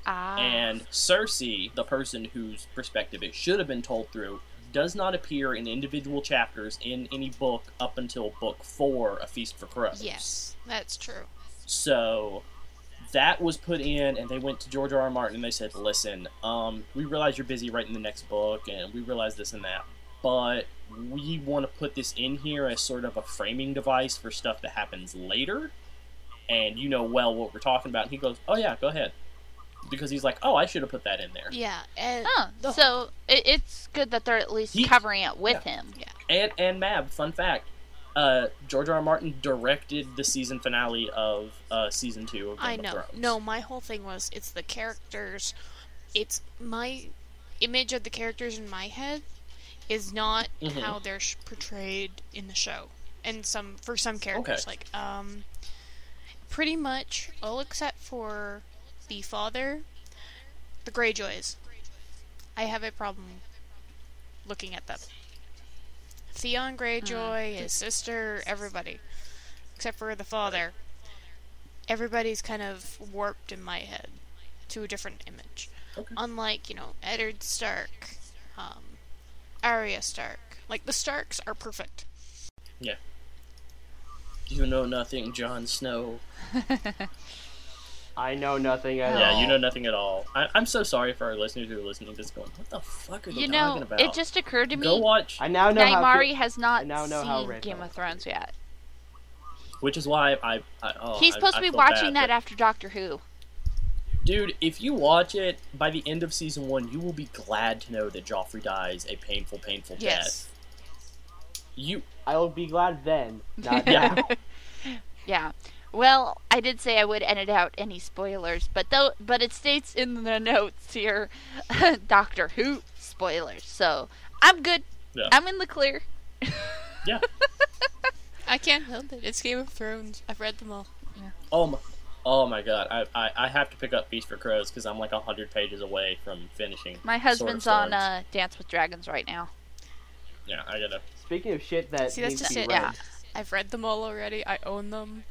And Cersei, the person whose perspective it should have been told through, does not appear in individual chapters in any book up until book 4, A Feast for Crows. Yes, that's true. So that was put in, and they went to George R. R. Martin and they said, listen, we realize you're busy writing the next book, and we realize this and that, but we want to put this in here as sort of a framing device for stuff that happens later, and you know well what we're talking about. And he goes, oh yeah, go ahead. Because he's like, oh, I should have put that in there. Yeah, and... so it's good that they're at least covering it with him. Yeah. And Mab, fun fact, George R. R. Martin directed the season finale of season 2 of Game of Thrones. No, my whole thing was, it's the characters. It's my image of the characters in my head is not how they're portrayed in the show. And for some characters, like, pretty much all except for the father, the Greyjoys. I have a problem looking at them. Theon Greyjoy, his sister, everybody. Except for the father. Everybody's kind of warped in my head to a different image. Okay. Unlike, Eddard Stark, Arya Stark. Like, the Starks are perfect. Yeah. You know nothing, Jon Snow. I know nothing at all. Yeah, you know nothing at all. I'm so sorry for our listeners who are listening to this going, what the fuck are they talking about? It just occurred to me. Go watch. I now know Nightmare has not I now know how seen Ray Game felt. of Thrones yet. Which is why He's supposed to be feel watching bad, that after Doctor Who. Dude, if you watch it, by the end of season 1, you will be glad to know that Joffrey dies a painful, painful Yes. death. I will be glad then, not Yeah. now. Yeah. Well, I did say I would edit out any spoilers, but it states in the notes here, Doctor Who spoilers. So I'm good. Yeah. I'm in the clear. Yeah. I can't help it. It's Game of Thrones. I've read them all. Oh my god. I have to pick up Feast for Crows because I'm like 100 pages away from finishing. My husband's Sword of on Swords. Dance with Dragons right now. Yeah, I gotta. Speaking of shit that See, that's needs to just be it. read, Yeah. I've read them all already. I own them.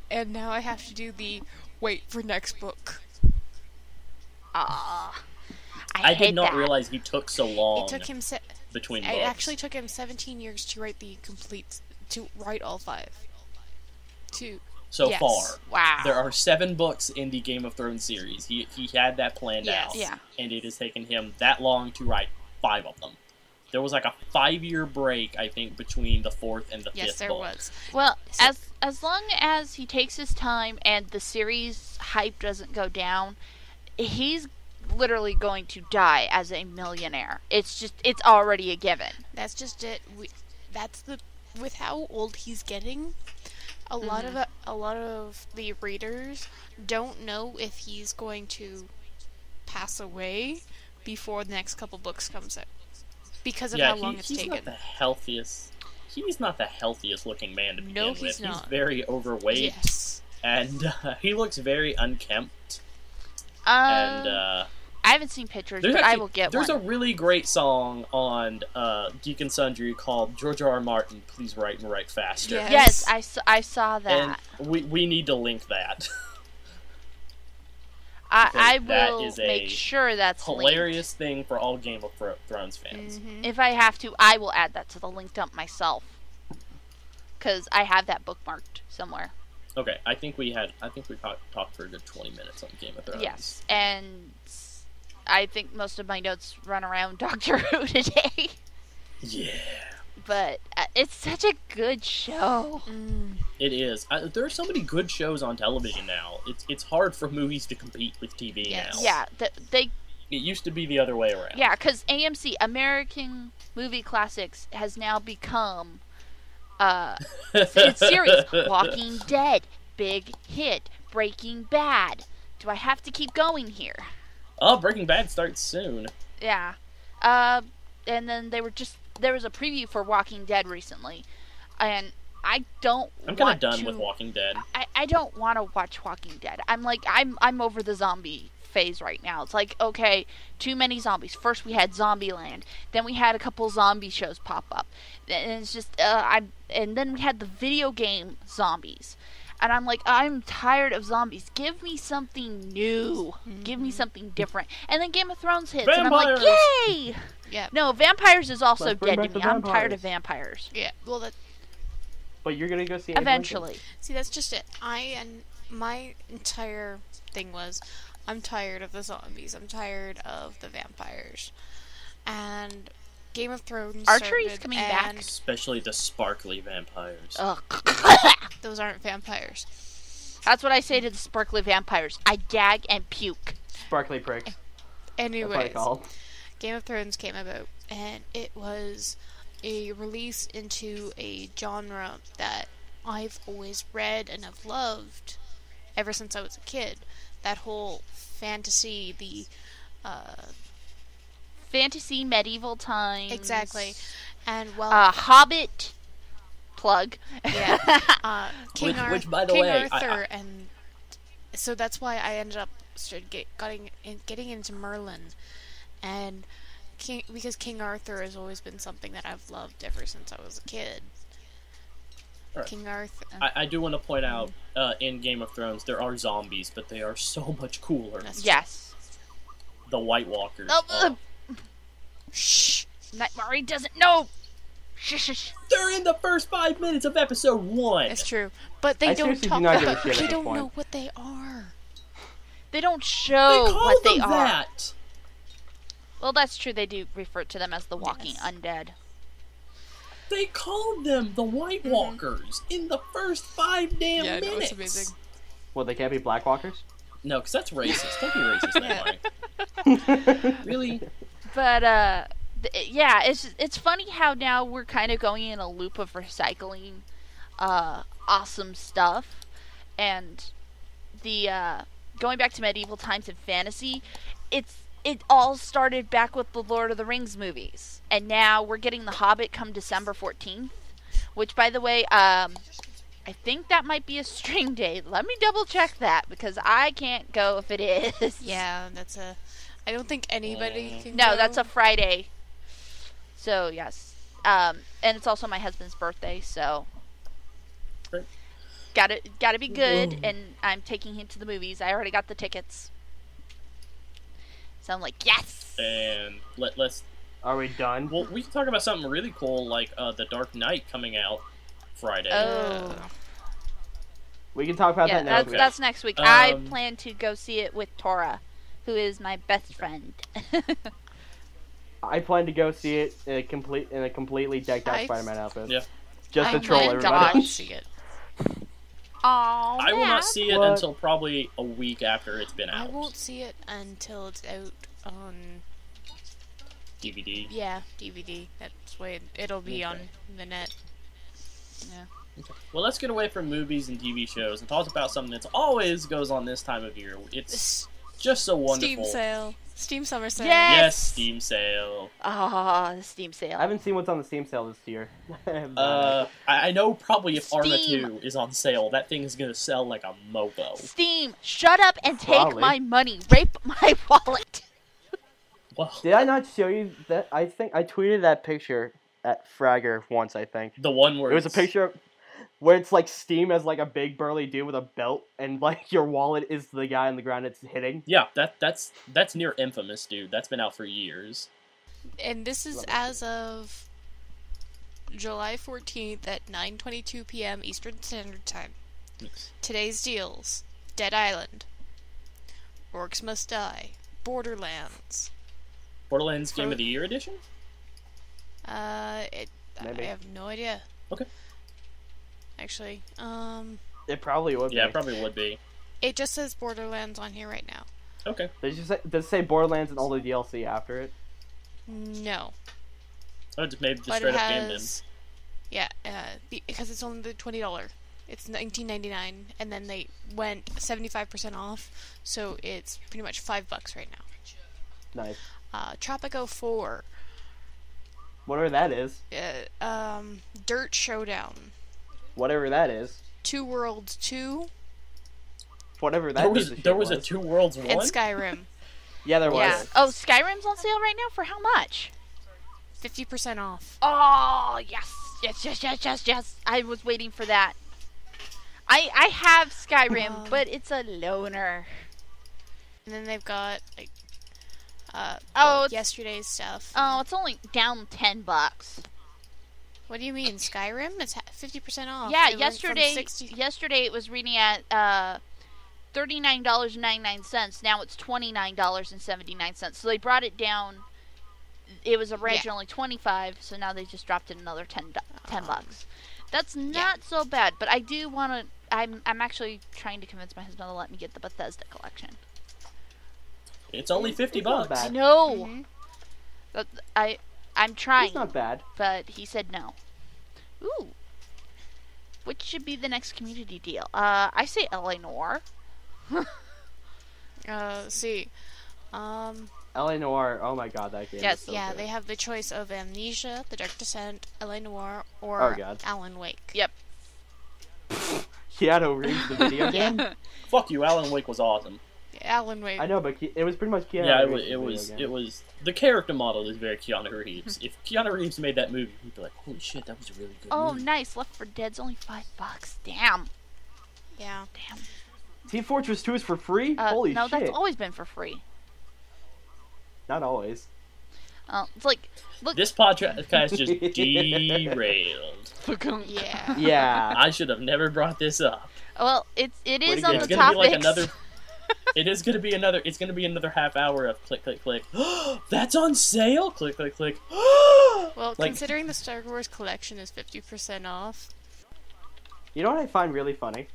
And now I have to do the wait for next book. I I hate did not that. realize he took so long It took him. between It books. actually took him 17 years to write all 5. So yes. far. Wow. There are 7 books in the Game of Thrones series. He had that planned Yes. out. Yeah. And it has taken him that long to write 5 of them. There was like a 5-year break, I think, between the 4th and the 5th Yes, there book. was. Well, So- as long as he takes his time and the series hype doesn't go down, he's literally going to die as a millionaire. It's already a given. That's just it. With how old he's getting, a lot of the readers don't know if he's going to pass away before the next couple books comes out because of how long it's he's taken. not the healthiest. He's not the healthiest looking man to begin No, with. he's not. He's very overweight, Yes. and he looks very unkempt. I And haven't seen pictures, there's but actually, I will get there's one. a really great song on Geek and Sundry called George R. R. Martin, Please Write and Write Faster. Yeah. Yes, I saw that. And we need to link that. I that will is a make sure that's Hilarious thing for all Game of Thrones fans. Mhm. linked. If I have to, I will add that to the link dump myself. Because I have that bookmarked somewhere. Okay, I think we talked for a good 20 minutes on Game of Thrones. Yes, and I think most of my notes run around Doctor Who today. Yeah. But it's such a good show. Mm. It is. There are so many good shows on television now. It's hard for movies to compete with TV Yes. now. Yeah, they It used to be the other way around. yeah, because AMC American Movie Classics has now become it's series. Walking Dead, Big Hit, Breaking Bad. Do I have to keep going here? Oh, Breaking Bad starts soon. Yeah. And then there was a preview for Walking Dead recently, and I don't. I'm kind of want done to, with Walking Dead. I don't want to watch Walking Dead. I'm over the zombie phase right now. It's like, okay, too many zombies. First we had Zombieland, then we had a couple zombie shows pop up, and it's just and then we had the video game zombies. And I'm like, I'm tired of zombies. Give me something new. Give me something different. And then Game of Thrones hits, and I'm like, Vampires! yay! Yeah. No, vampires is also Let's bring dead to back me. the I'm tired of vampires. vampires. Yeah. Well, But you're gonna go see Abe Eventually. see, that's just it. My entire thing was, I'm tired of the zombies. I'm tired of the vampires. And Game of Thrones Archery's started, coming back. and Especially the sparkly vampires. Ugh. those aren't vampires. That's what I say to the sparkly vampires. I gag and puke. Lincoln. Sparkly pricks. That's what I Anyways, call. Game of Thrones came about, and it was a release into a genre that I've always read and have loved ever since I was a kid. That whole fantasy, the Fantasy, medieval times. exactly, and well, Hobbit. Plug. yeah, King Which, by the King way, Arthur, and so that's why I ended up getting into Merlin, and because King Arthur has always been something that I've loved ever since I was a kid. Right. King Arthur. I do want to point out, in Game of Thrones, there are zombies, but they are so much cooler. That's Yes. the White Walkers. Shh. Nightmare doesn't know. Shh. They're in the first 5 minutes of episode 1. It's true, but they don't seriously talk do not give a about. shit at They this don't point. know what they are. They don't show They call what they them are. that. Well, that's true. They do refer to them as the walking undead. They called them the White Walkers in the first 5 damn Yeah, I minutes. know, it's amazing. Well, they can't be Black Walkers? No, because that's racist. Don't be racist, Nightmare. Really? But yeah, it's funny how now we're kind of going in a loop of recycling awesome stuff, and the going back to medieval times and fantasy. It all started back with the Lord of the Rings movies, and now we're getting The Hobbit come December 14th, which, by the way, I think that might be a stream date. Let me double check that, because I can't go if it is. Yeah, that's a. I don't think anybody can. No, go. that's a Friday. So, yes. And it's also my husband's birthday, so. Great. Gotta be good, and I'm taking him to the movies. I already got the tickets. So I'm like, yes! And let's... Are we done? Well, we can talk about something really cool, like The Dark Knight coming out Friday. Oh. We can talk about Yeah, that now. that's next week. I plan to go see it with Tora, who is my best friend. I plan to go see it in a completely decked out I- Spider-Man outfit. Yeah. Just to I troll might everybody. not see it. Oh, I will not see it What? until probably a week after it's been I out. won't see it until it's out on DVD. DVD. That's way it'll be on the net. Well, let's get away from movies and TV shows and talk about something that always goes on this time of year. It's just so wonderful. Steam sale, Steam summer sale. Yes, Steam sale. Ah, the Steam sale. I haven't seen what's on the Steam sale this year. I know probably if Arma Steam. 2 is on sale, that thing is gonna sell like a mopo. Steam, shut up and take Probably. my money. Rape my wallet. Well, Did I not show you that? I think I tweeted that picture at Fragger once, I think. the one where It was a picture where it's like Steam as like a big burly dude with a belt, and like your wallet is the guy on the ground it's hitting. Yeah, that's near infamous, dude. That's been out for years. And this is as of July 14th at 9:22 p.m. Eastern Standard Time. Today's deals: Dead Island, Orcs Must Die, Borderlands. Borderlands Game of the Year edition? I Maybe. have no idea. Okay. Actually, It probably would. Yeah, be. it probably would be. it just says Borderlands on here right now. Okay. Does it say Borderlands and all the DLC after it? No, Oh, just maybe just but straight it up game then. has. Yeah, because it's only the $20. It's $19.99, and then they went 75% off, so it's pretty much $5 right now. Nice. Tropico 4, Whatever that is. Dirt Showdown, Whatever that is. Two Worlds 2, Whatever that There was piece of shit there was a Two Worlds one. and Skyrim. Yeah, there was. Yeah. Oh, Skyrim's on sale right now for how much? 50% off. Oh, yes. Yes. I was waiting for that. I have Skyrim, but it's a loner. And then they've got, like, it's- yesterday's stuff. Oh, it's only down $10. What do you mean, Skyrim? It's 50% off. Yeah, It went from yesterday it was reading at $39.99. Now it's $29.79. So they brought it down. It was originally $25, so now they just dropped it another $10. That's not so bad, but I do want to. I'm actually trying to convince my husband to let me get the Bethesda collection. It's only $50. It's not bad. I know. Mhm. But I'm trying, It's not bad. but he said no. Ooh. Which should be the next community deal? I say LA Noir. Let's see. LA Noire. Oh my god, that game. Yes. Is so Yeah, good. they have the choice of Amnesia, The Dark Descent, LA Noire, or Oh, God. Alan Wake. Yep. Keanu Reeves, the video game. Fuck you, Alan Wake was awesome. Alan Wake. I know, but it was pretty much Keanu Yeah, Reeves. it was the character model is very Keanu Reeves. If Keanu Reeves made that movie, we'd be like, holy shit, that was a really good Oh, movie. nice. Left 4 Dead's only $5. Damn. Yeah. Damn. Team Fortress 2 is for free? Holy no, shit. that's always been for free. Not always. It's like, look. This podcast just derailed. Yeah. Yeah. I should have never brought this up. Well, it is on It's the gonna be like topics. another. It is gonna be another. It's gonna be another half hour of click, click, click. That's on sale. Click, click, click. Well, Like- considering the Star Wars collection is 50% off. You know what I find really funny?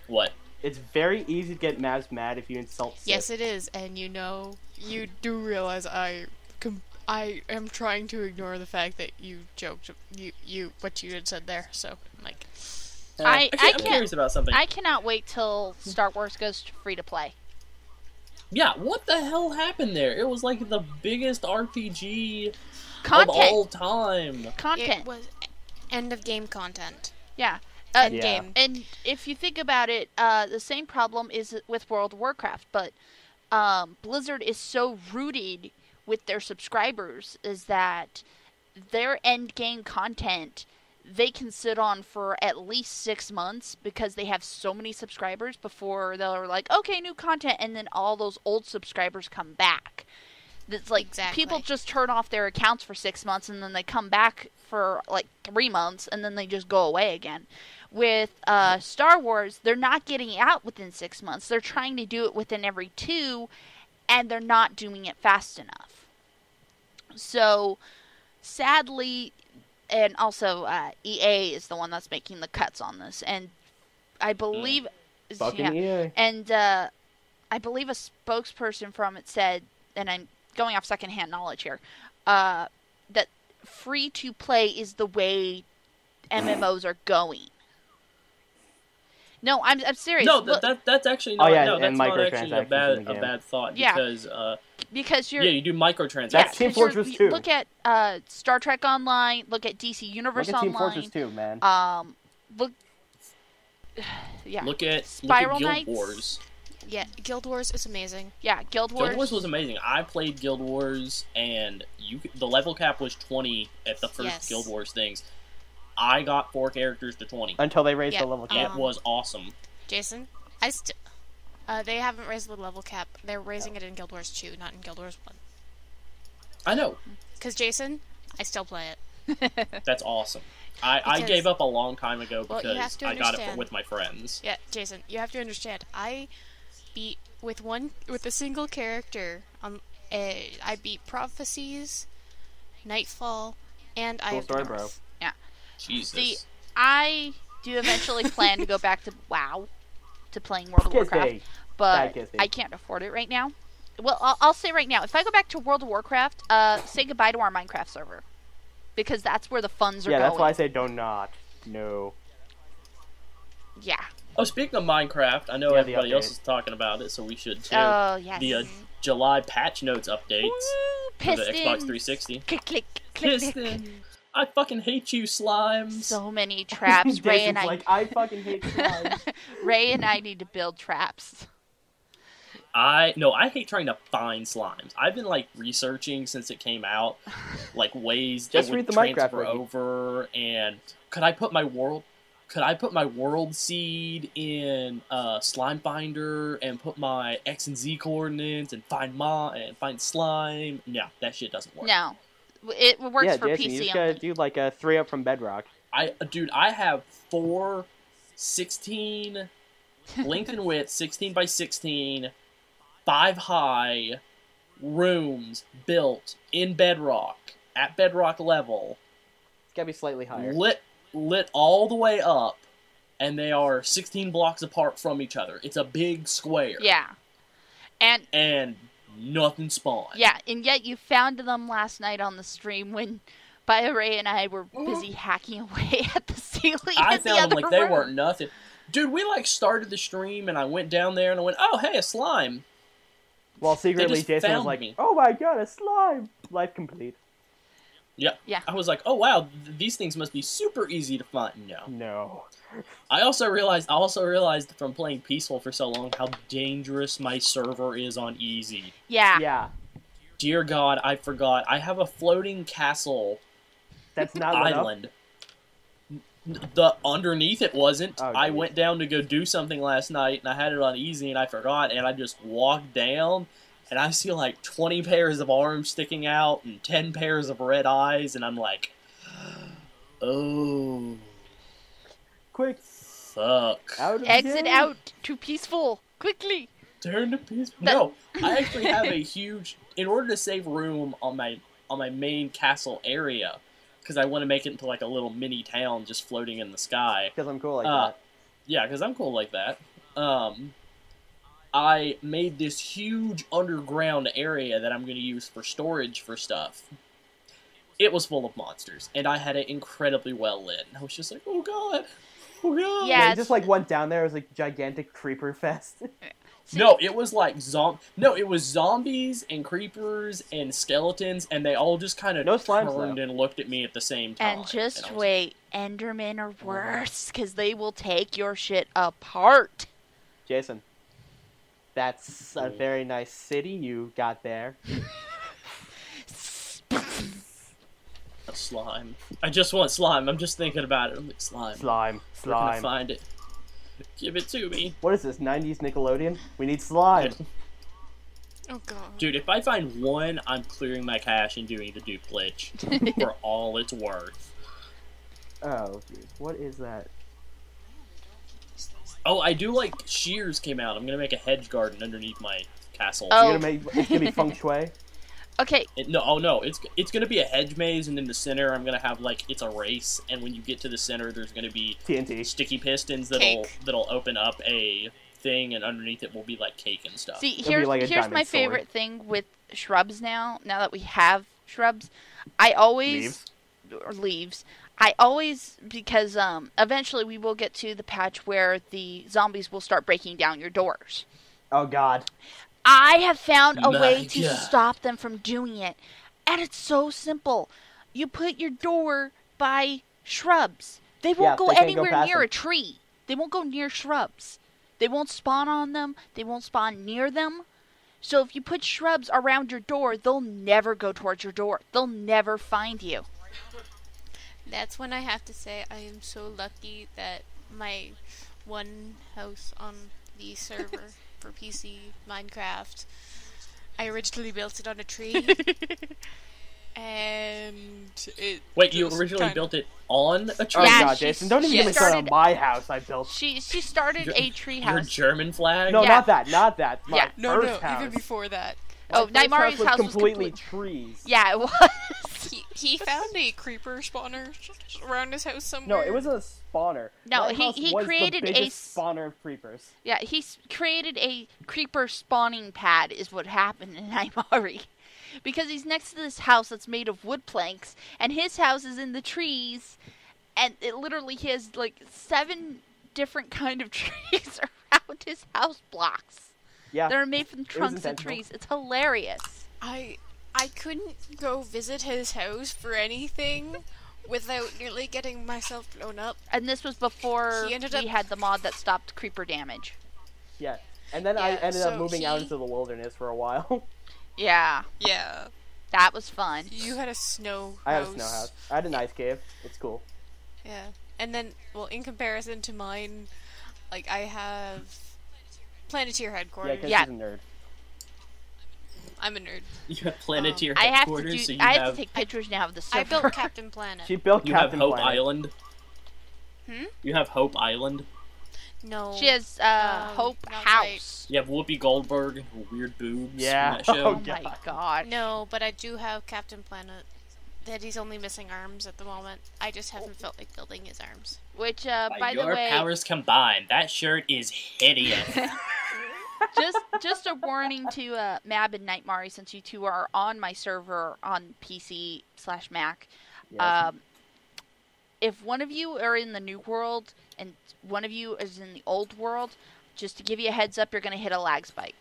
What? It's very easy to get Mavs mad if you insult Sith. Yes, it is, and you do realize I am trying to ignore the fact that you joked what you had said there. So, like, I Actually, I'm can't. curious about something. I cannot wait till Star Wars goes free to play. Yeah, what the hell happened there? It was like the biggest RPG of Content. all time. Content. it was end of game content. Yeah. End Yeah. game. And if you think about it, the same problem is with World of Warcraft, but Blizzard is so rooted with their subscribers is that their end game content they can sit on for at least 6 months because they have so many subscribers before they're like, okay, new content, and then all those old subscribers come back. It's like Exactly. people just turn off their accounts for 6 months and then they come back for like 3 months and then they just go away again. With Star Wars, they're not getting it out within 6 months. They're trying to do it within every 2, and they're not doing it fast enough. So, sadly, and also EA is the one that's making the cuts on this, and I believe, Fucking EA. and I believe a spokesperson from it said, and I'm going off secondhand knowledge here, that free to play is the way MMOs are going. No, I'm serious. No, Look, that's actually Oh, not. yeah, no, and that's not actually a microtransactions in the a game. bad thought Yeah. because you're yeah, you do microtransactions. That's Team 'cause you're- Fortress you 2. Look at Star Trek Online. Look at DC Universe Look at Team Online. Fortress 2, man. Look. Yeah. Look at Spiral Guild Knights. Wars. Yeah, Guild Wars is amazing. Yeah, Guild Wars. Guild Wars was amazing. I played Guild Wars, and the level cap was 20 at the first Yes. Guild Wars things. I got 4 characters to 20. Until they raised Yeah, the level cap. It was awesome. Jason, they haven't raised the level cap. They're raising it in Guild Wars 2, not in Guild Wars 1. I know. Because Jason, I still play it. That's awesome. I Because- gave up a long time ago Well, you have because to I got it understand. with my friends. Yeah, Jason, you have to understand. I beat with a single character. I beat Prophecies, Nightfall, and I Cool have story, the bro. North. Jesus. See, I do eventually plan to go back to WoW, to playing World of Kiss Warcraft, me. but Kiss me. I can't afford it right now. Well, I'll say right now, if I go back to World of Warcraft, say goodbye to our Minecraft server, because that's where the funds are Yeah, going. that's why I say don't not. No. Yeah. Oh, speaking of Minecraft, I know Yeah, the everybody else update. is talking about it, so we should too. Oh yes. The July patch notes updates Woo, for the Piston. Xbox 360. Click, click, click, click. Piston. I fucking hate you, slimes. So many traps. Ray and Jason's like, I fucking hate slimes. Ray and I need to build traps. I hate trying to find slimes. I've been like researching since it came out, like ways Just that would read the Minecraft transfer wiki. over. And could I put my world seed in Slime Finder and put my X and Z coordinates and find slime? No, that shit doesn't work. No, it works Yeah, for Jason, you PC just gotta only. do like a 3 up from Bedrock. I have 4 16 length and width 16 by 16 5 high rooms built in Bedrock at Bedrock level, It's gotta be slightly higher. lit all the way up, and they are 16 blocks apart from each other. It's a big square. Yeah, And nothing spawned. yeah, and yet you found them last night on the stream when Ray and I were busy hacking away at the ceiling. I in the found them other like they room. weren't nothing. Dude, we like started the stream and I went down there and I went, oh hey, a slime. While secretly just Jason was found like, me. oh my god, a slime! Life complete. Yeah. Yeah. I was like, oh wow, these things must be super easy to find. No. No. I also realized from playing peaceful for so long how dangerous my server is on easy. Yeah. Yeah. Dear God, I forgot. I have a floating castle That's not lit up. island. The underneath it wasn't. Oh, I geez. went down to go do something last night and I had it on easy and I forgot and I just walked down and I see like 20 pairs of arms sticking out and 10 pairs of red eyes, and I'm like, oh, Quick, fuck. out of the Exit game. out to peaceful. Quickly. Turn to peaceful. No, I actually have a huge. In order to save room on my main castle area, because I want to make it into like a little mini town just floating in the sky. Because I'm cool like that. Yeah, because I'm cool like that. I made this huge underground area that I'm going to use for storage for stuff. It was full of monsters, and I had it incredibly well lit. And I was just like, oh god, oh god. Yeah, You just like went down there. It was like gigantic creeper fest. No, it was like it was zombies and creepers and skeletons, and they all just kind of No slimes, turned though. and looked at me at the same time. And just I was wait, Endermen are worse, because they will take your shit apart. Jason, that's a very nice city you got there. A slime. I just want slime. I'm just thinking about it. I'm like, slime. Slime, Where can I slime. find it? Give it to me. What is this, 90s Nickelodeon? We need slime. Oh god. Dude, if I find one, I'm clearing my cache and doing the dupe glitch for all it's worth. Oh, dude, what is that? Oh, I do like shears came out. I'm gonna make a hedge garden underneath my castle. Oh. You're gonna make, it's gonna be feng shui? Okay, No, it's gonna be a hedge maze, and in the center I'm gonna have like it's a race, and when you get to the center, there's gonna be TNT. sticky pistons Cake. that'll open up a thing, and underneath it will be like cake and stuff. see, be here's like a here's diamond my sword. favorite thing with shrubs now that we have shrubs. I always... Leaves. Or leaves. I always, because eventually we will get to the patch where the zombies will start breaking down your doors. Oh god. I have found a My way to God. stop them from doing it. And it's so simple. You put your door by shrubs. They won't Yeah, go they can't go anywhere past near them. a tree. They won't go near shrubs. They won't spawn on them. They won't spawn near them. So if you put shrubs around your door, they'll never go towards your door. They'll never find you. That's when I have to say I am so lucky that my one house on the server for PC Minecraft, I originally built it on a tree. And it Wait, you just originally kinda- built it on a tree? Oh Yeah, god, she- Jason, don't even she get me started on started- my house I built. She started a tree Your house. German flag? No, Yeah. not that. My Yeah. No, first house. even before that. My Oh, first Nightmare's house was completely complete- trees. Yeah, it was. He found a creeper spawner around his house No, somewhere. it wasn't a spawner. No, My he- house he was created the a biggest spawner of creepers. Yeah, created a creeper spawning pad is what happened in Nightmare. Because he's next to this house that's made of wood planks, and his house is in the trees, and it literally he has like 7 different kind of trees around his house blocks. Yeah. They're made from trunks of intentional. trees. It's hilarious. I couldn't go visit his house for anything without nearly getting myself blown up. And this was before He ended we up- had the mod that stopped creeper damage. Yeah. And then I Yeah, ended up so moving out he- into the wilderness for a while. Yeah, Yeah. that was fun. You had a snow I had house. a snow house. I had an ice cave. It's cool. Yeah. And then, well, in comparison to mine, like, I have Planeteer Yeah, headquarters. because Yeah. she's a nerd. I'm a nerd. You have Planeteer I have to headquarters, so you I have have to take pictures now of the server. I built Captain Planet. She built you have Captain Hope Planet. Island. You have Hope Island. No. She has Hope not House. You have Whoopi Goldberg, her weird boobs Yeah. from that show. Oh my god. No, but I do have Captain Planet. That he's only missing arms at the moment. I just haven't felt like building his arms. Which, By by the your way, powers combined, that shirt is hideous. just a warning to Mab and Nightmare, since you two are on my server on PC/Mac. Yes. If one of you are in the new world and one of you is in the old world, just to give you a heads up, you're going to hit a lag spike.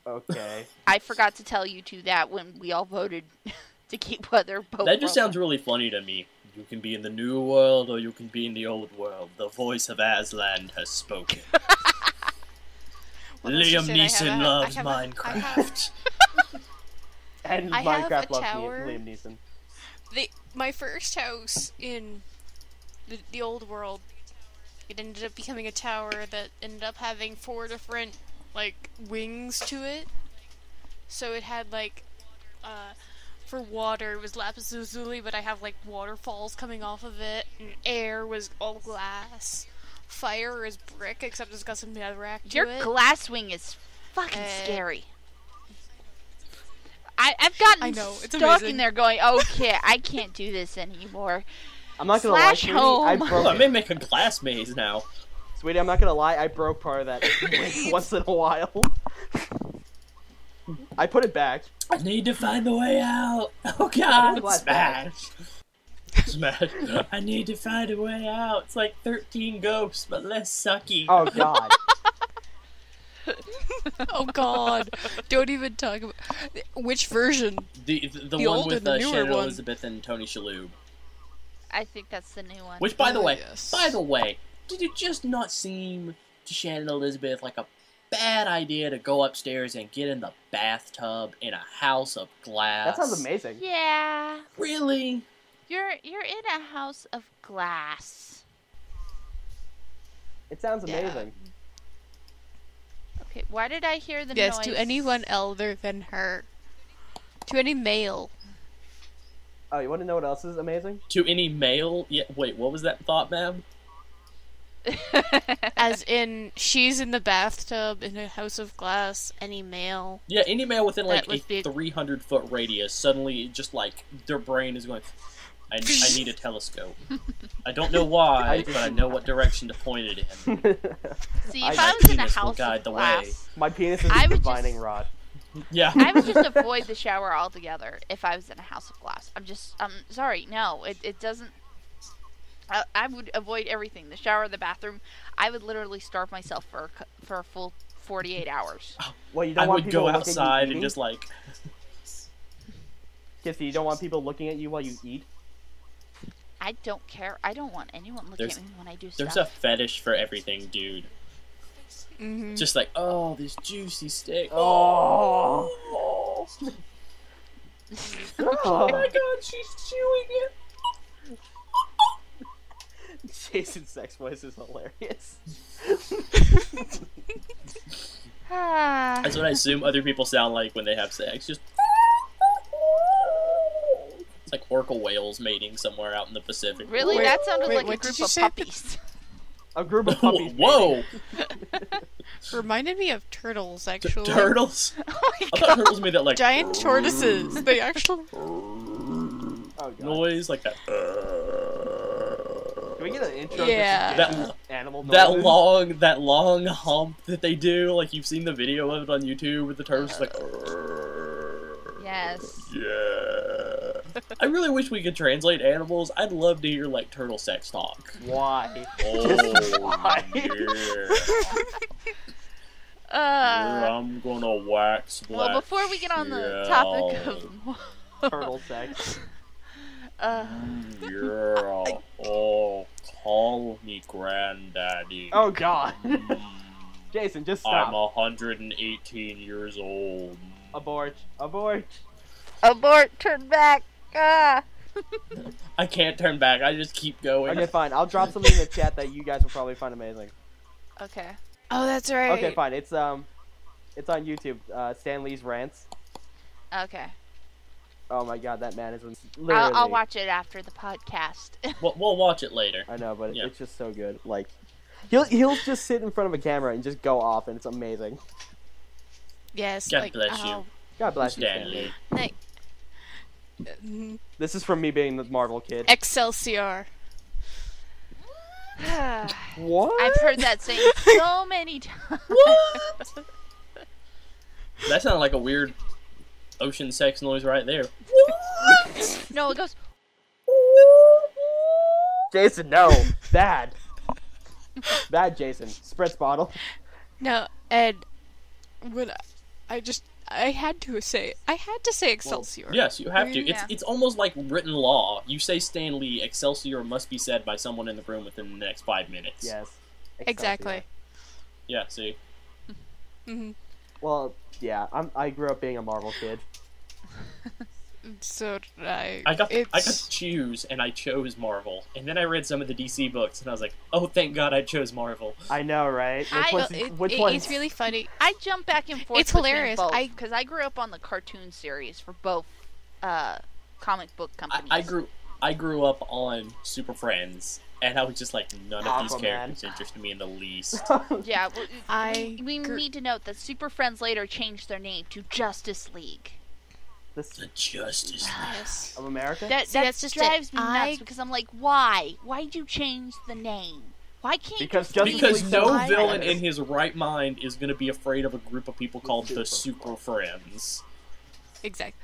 Okay. I forgot to tell you two that when we all voted to keep whether both. That just worlds- sounds really funny to me. You can be in the new world or you can be in the old world. The voice of Aslan has spoken. Well, that's Liam just it. Neeson loves I Minecraft. And I have Minecraft a loves tower. Liam Neeson. My first house in the old world, it ended up becoming a tower that ended up having 4 different, like, wings to it. So it had like, for water it was lapis lazuli, but I have like waterfalls coming off of it, and air was all glass. Fire is brick, except it's got some netherrack to Your it. glass wing is fucking scary. I've gotten I know, it's stuck amazing. in there going, okay, I can't do this anymore. I'm not gonna lie, Slash sweetie, I home. broke Oh, I it. may make a glass maze now. Sweetie, I'm not gonna lie, I broke part of that once in a while. I put it back. I need to find the way out. Oh Put the god, glass back. Smash. I need to find a way out. It's like 13 ghosts, but less sucky. Oh god. Oh god, don't even talk about which version. The one old with and the newer Shannon one. Elizabeth and Tony Shalhoub. I think that's the new one. Which, by the Oh, way, yes. did it just not seem to Shannon Elizabeth like a bad idea to go upstairs and get in the bathtub in a house of glass? That sounds amazing. Yeah. Really? You're in a house of glass. It sounds Yeah. amazing. Okay, why did I hear the Yes, noise? to anyone elder than her. To any male. Oh, you want to know what else is amazing? To any male? Yeah. Wait, what was that thought, ma'am? As in, she's in the bathtub in a house of glass, any male. Yeah, any male within like That would a be- 300-foot radius, suddenly just like their brain is going, I need a telescope. I don't know why, but I know what direction to point it in. See, I- if My I was in a penis will house guide of the glass, way. My penis is I a would divining just- rod. Yeah. I would just avoid the shower altogether if I was in a house of glass. I'm sorry, no, it doesn't. I would avoid everything. The shower, the bathroom. I would literally starve myself for a full 48 hours. Well, you don't I want would people go looking outside at you and just like, Kissy, you don't want people looking at you while you eat? I don't care. I don't want anyone looking There's- at me when I do there's a stuff. fetish for everything, dude. Mm-hmm. Just like, oh, this juicy steak. Oh. Oh my god, she's chewing it. Jason's sex voice is hilarious. Ah. That's what I assume other people sound like when they have sex. Just. It's like orca whales mating somewhere out in the Pacific. Really? Wait, that sounded wait, like a what group did you of say? puppies. A group of puppies. Whoa! Reminded me of turtles, actually. Turtles? Oh my I thought turtles made that like Giant tortoises. They actually. Oh god. noise, like that. Can we get an intro Yeah. to just animal noises? That long hump that they do, like you've seen the video of it on YouTube with the turtles just like. Yes. Yeah. I really wish we could translate animals. I'd love to hear like turtle sex talk. Why? Oh Why? yeah. I'm gonna wax that Well, before we get on the shell. topic of Turtle sex. uh, Yeah. Oh, call me granddaddy. Oh god. Mm, Jason, just I'm stop. 118 years old. Abort. Abort. abort, turn back. Ah. I can't turn back. I just keep going. Okay, fine. I'll drop something in the chat that you guys will probably find amazing. Okay. Oh, that's right. Okay, fine. It's on YouTube. Stan Lee's rants. Okay. Oh my god, that man is literally. I'll watch it after the podcast. We'll watch it later. I know, but Yeah. it's just so good. Like, he'll just sit in front of a camera and just go off, and it's amazing. Yes. God like, bless you. oh, God bless you, Stan Stan Lee. Lee. like, This is from me being the Marvel kid. Excelsior. What? I've heard that saying so many times. That sounded like a weird ocean sex noise right there. No, it goes. Jason, no. Bad. Bad, Jason. Spritz bottle. No, and when I had to say Excelsior. Yes, you have to. Yeah. It's almost like written law. You say Stan Lee, Excelsior must be said by someone in the room within the next 5 minutes. Yes. Exactly. Yeah, see? Hmm. Well, yeah. I grew up being a Marvel kid. So did I. I got to choose, and I chose Marvel. And then I read some of the DC books, and I was like, oh, thank God I chose Marvel. I know, right? Which one? It's really funny. I jump back and forth. It's hilarious. Because I grew up on the cartoon series for both comic book companies. I grew up on Super Friends, and I was just like, none of these Aquaman. characters interested me in the least. Yeah, we I need to note that Super Friends later changed their name to Justice League. The Justice League. Yes. Of America? That that's just drives it. me nuts because I'm like, why? Why'd you change the name? Why can't Because you Justice Because League no Justice villain League. in his right mind is going to be afraid of a group of people called the Super Super Friends. Exactly.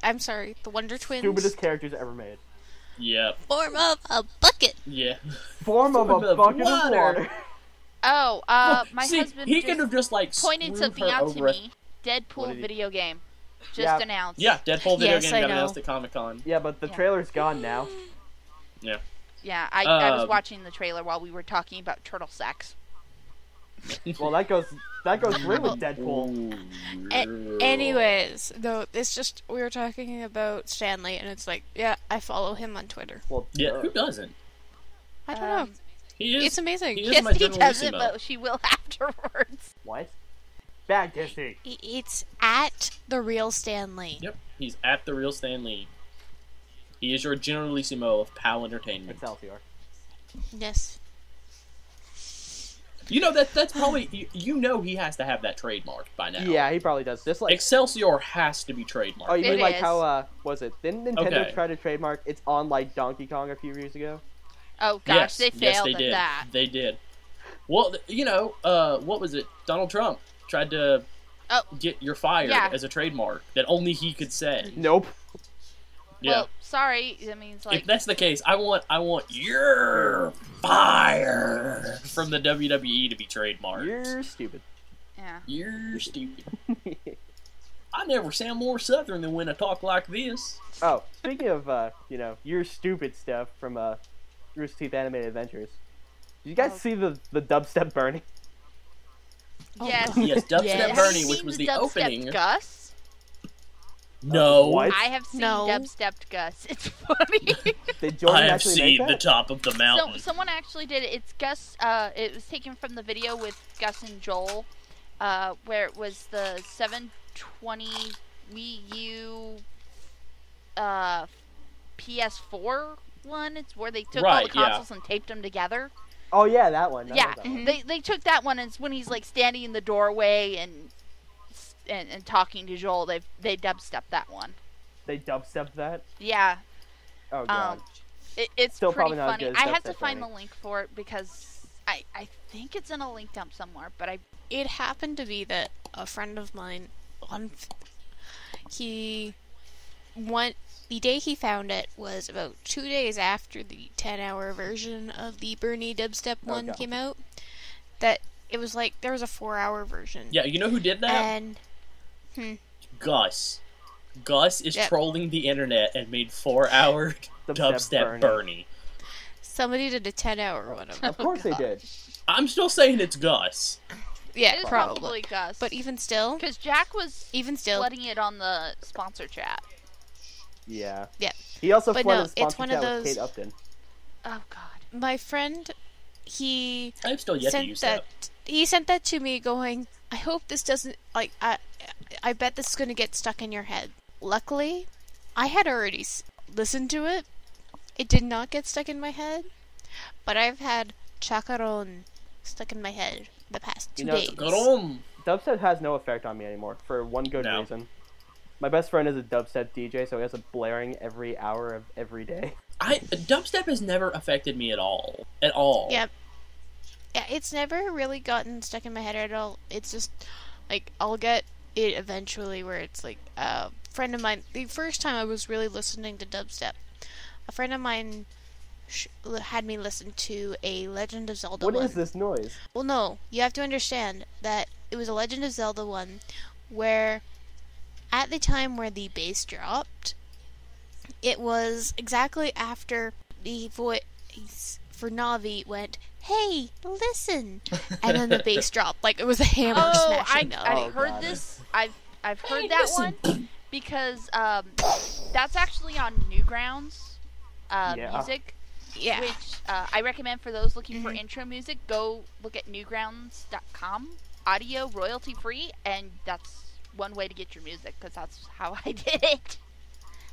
I'm sorry. The Wonder Twins. Stupidest characters ever made. Yep. Form of a bucket. Yeah. Form of a bucket of water. Oh, my See, husband he just could have just like pointed screwed something her out to over. me. Deadpool did he- video game. Just Yeah. announced. Yeah, Deadpool video Yes, game I got know. announced at Comic-Con. Yeah, but the trailer's gone now. Yeah. Yeah, I was Um, watching the trailer while we were talking about turtle sex. Well, that goes great with Deadpool. Anyways, though, it's just we were talking about Stanley, and it's like, yeah, I follow him on Twitter. Well, Yeah, who doesn't? I don't know. He is. It's amazing. He is Yes, my he generalissimo. doesn't, but she will afterwards. What? Back Disney. It's at the real Stanley. Yep, he's at the real Stan Lee. He is your generalissimo of PAL Entertainment. Excelsior. Yes. You know that's probably you know he has to have that trademarked by now. Yeah, he probably does. Just like Excelsior has to be trademarked. oh, you It mean like is. how was it? Didn't Nintendo Okay. try to trademark? It's on like Donkey Kong a few years ago. Oh gosh, yes, they yes, failed they at did. that. They did. Well, you know, what was it? Donald Trump tried to Oh. get "you're fired" Yeah. as a trademark that only he could say. Nope. Yeah. Well, sorry. I mean, it's like If that's the case, I want "you're fired" from the WWE to be trademarked. You're stupid. yeah. You're stupid. I never sound more southern than when I talk like this. Oh, speaking of you're stupid stuff from Rooster Teeth Animated Adventures. Did you guys Oh. see the dubstep burning? Yes. Yes, Dubstep Yes. Have Bernie, you which seen was the the dubstep opening. Gus? No, What? I have seen No. dubstepped Gus. It's funny. Did Jordan I have actually seen make the that? top of the So mountain. someone actually did it. It's Gus. It was taken from the video with Gus and Joel, where it was the 720 Wii U, PS4 one. It's where they took all Right, the yeah. consoles and taped them together. Oh yeah, that one. I Yeah, know that one. they took that one, and it's when he's like standing in the doorway and talking to Joel. They dubstepped that one. They dubstepped that. Yeah. Oh god. It's Still pretty probably not as funny. good as I have to Dubstep find Bernie. the link for it because I think it's in a link dump somewhere. But It happened to be that a friend of mine, the day he found it was about 2 days after the 10-hour version of the Bernie dubstep one God. came out. That it was like there was a 4-hour version. Yeah, you know who did that? And Gus. Gus is Yep. trolling the internet and made 4-hour Dubstep Bernie. somebody did a 10-hour one of it. Of course they did. I'm still saying it's Gus. Yeah, it's probably. Gus. But even still, because Jack was even still, flooding it on the sponsor chat. Yeah. Yeah. He also But flooded no, the sponsor it's one chat of with those- Kate Upton. Oh God. my friend, he I've still yet to sent use that. that. He sent that to me, going, "I hope this doesn't like. I bet this is gonna get stuck in your head." Luckily, I had already listened to it. It did not get stuck in my head, but I've had chacaron stuck in my head the past 2 You know, days. Grom. Dubstep has no effect on me anymore for one good No. reason. My best friend is a dubstep DJ, so he has it blaring every hour of every day. Dubstep has never affected me at all. At all. Yeah, it's never really gotten stuck in my head at all. It's just like I'll get it eventually where it's like a friend of mine. The first time I was really listening to dubstep, a friend of mine had me listen to a Legend of Zelda What one. is this noise? Well, no, you have to understand that it was a Legend of Zelda one where at the time where the bass dropped, it was exactly after the voice for Navi went, "Hey, listen," and then the bass dropped like it was a hammer smashing. I've Oh, heard God. this. I've heard Hey, that listen. one because That's actually on Newgrounds Yeah. music, Yeah. which I recommend for those looking for intro music. Go look at newgrounds.com, audio royalty free, and that's one way to get your music because that's how I did it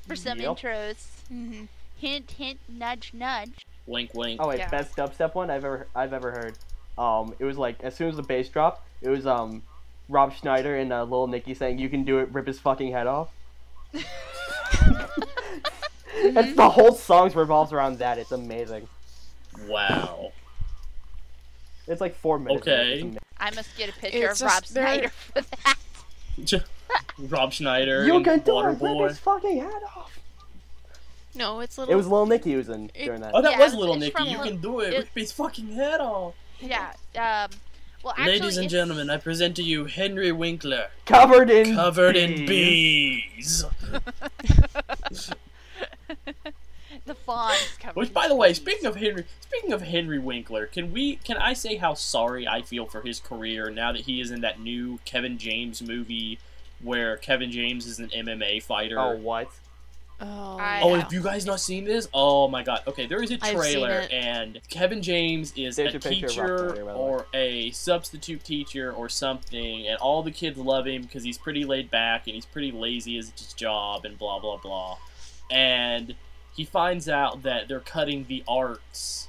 for some Yep. intros. Mm-hmm. Hint, hint, nudge, nudge. Wink, wink. Oh wait, Yeah. best dubstep one I've ever heard. It was like as soon as the bass dropped, it was Rob Schneider and Lil Nicky saying, "You can do it, rip his fucking head off." It's the whole song revolves around that. It's amazing. Wow. It's like 4 minutes. Okay. It's amazing. I must get a picture It's of Rob just very- Schneider for that. Rob Schneider You and can do it, rip Waterboy. his fucking head off. No, it's little. It was Lil Nicky who was in during that. Oh, that Yeah, was it's- Little it's Nicky. from You Lil- can do it. it- Rip his fucking head off. Yeah. Well, actually, Ladies and it's- gentlemen, I present to you Henry Winkler, Covered in bees. the fawn's covered. Which, by the way, speaking of Henry Winkler, can I say how sorry I feel for his career now that he is in that new Kevin James movie where Kevin James is an MMA fighter? Oh, what? Oh, Oh, yeah. have you guys not seen this? Oh my god. Okay, there is a I've seen trailer, it. and Kevin James is There's a a picture of Rob teacher Schneider, by the way. or a substitute teacher or something, and all the kids love him because he's pretty laid back and he's pretty lazy at his job and blah blah blah. And he finds out that they're cutting the arts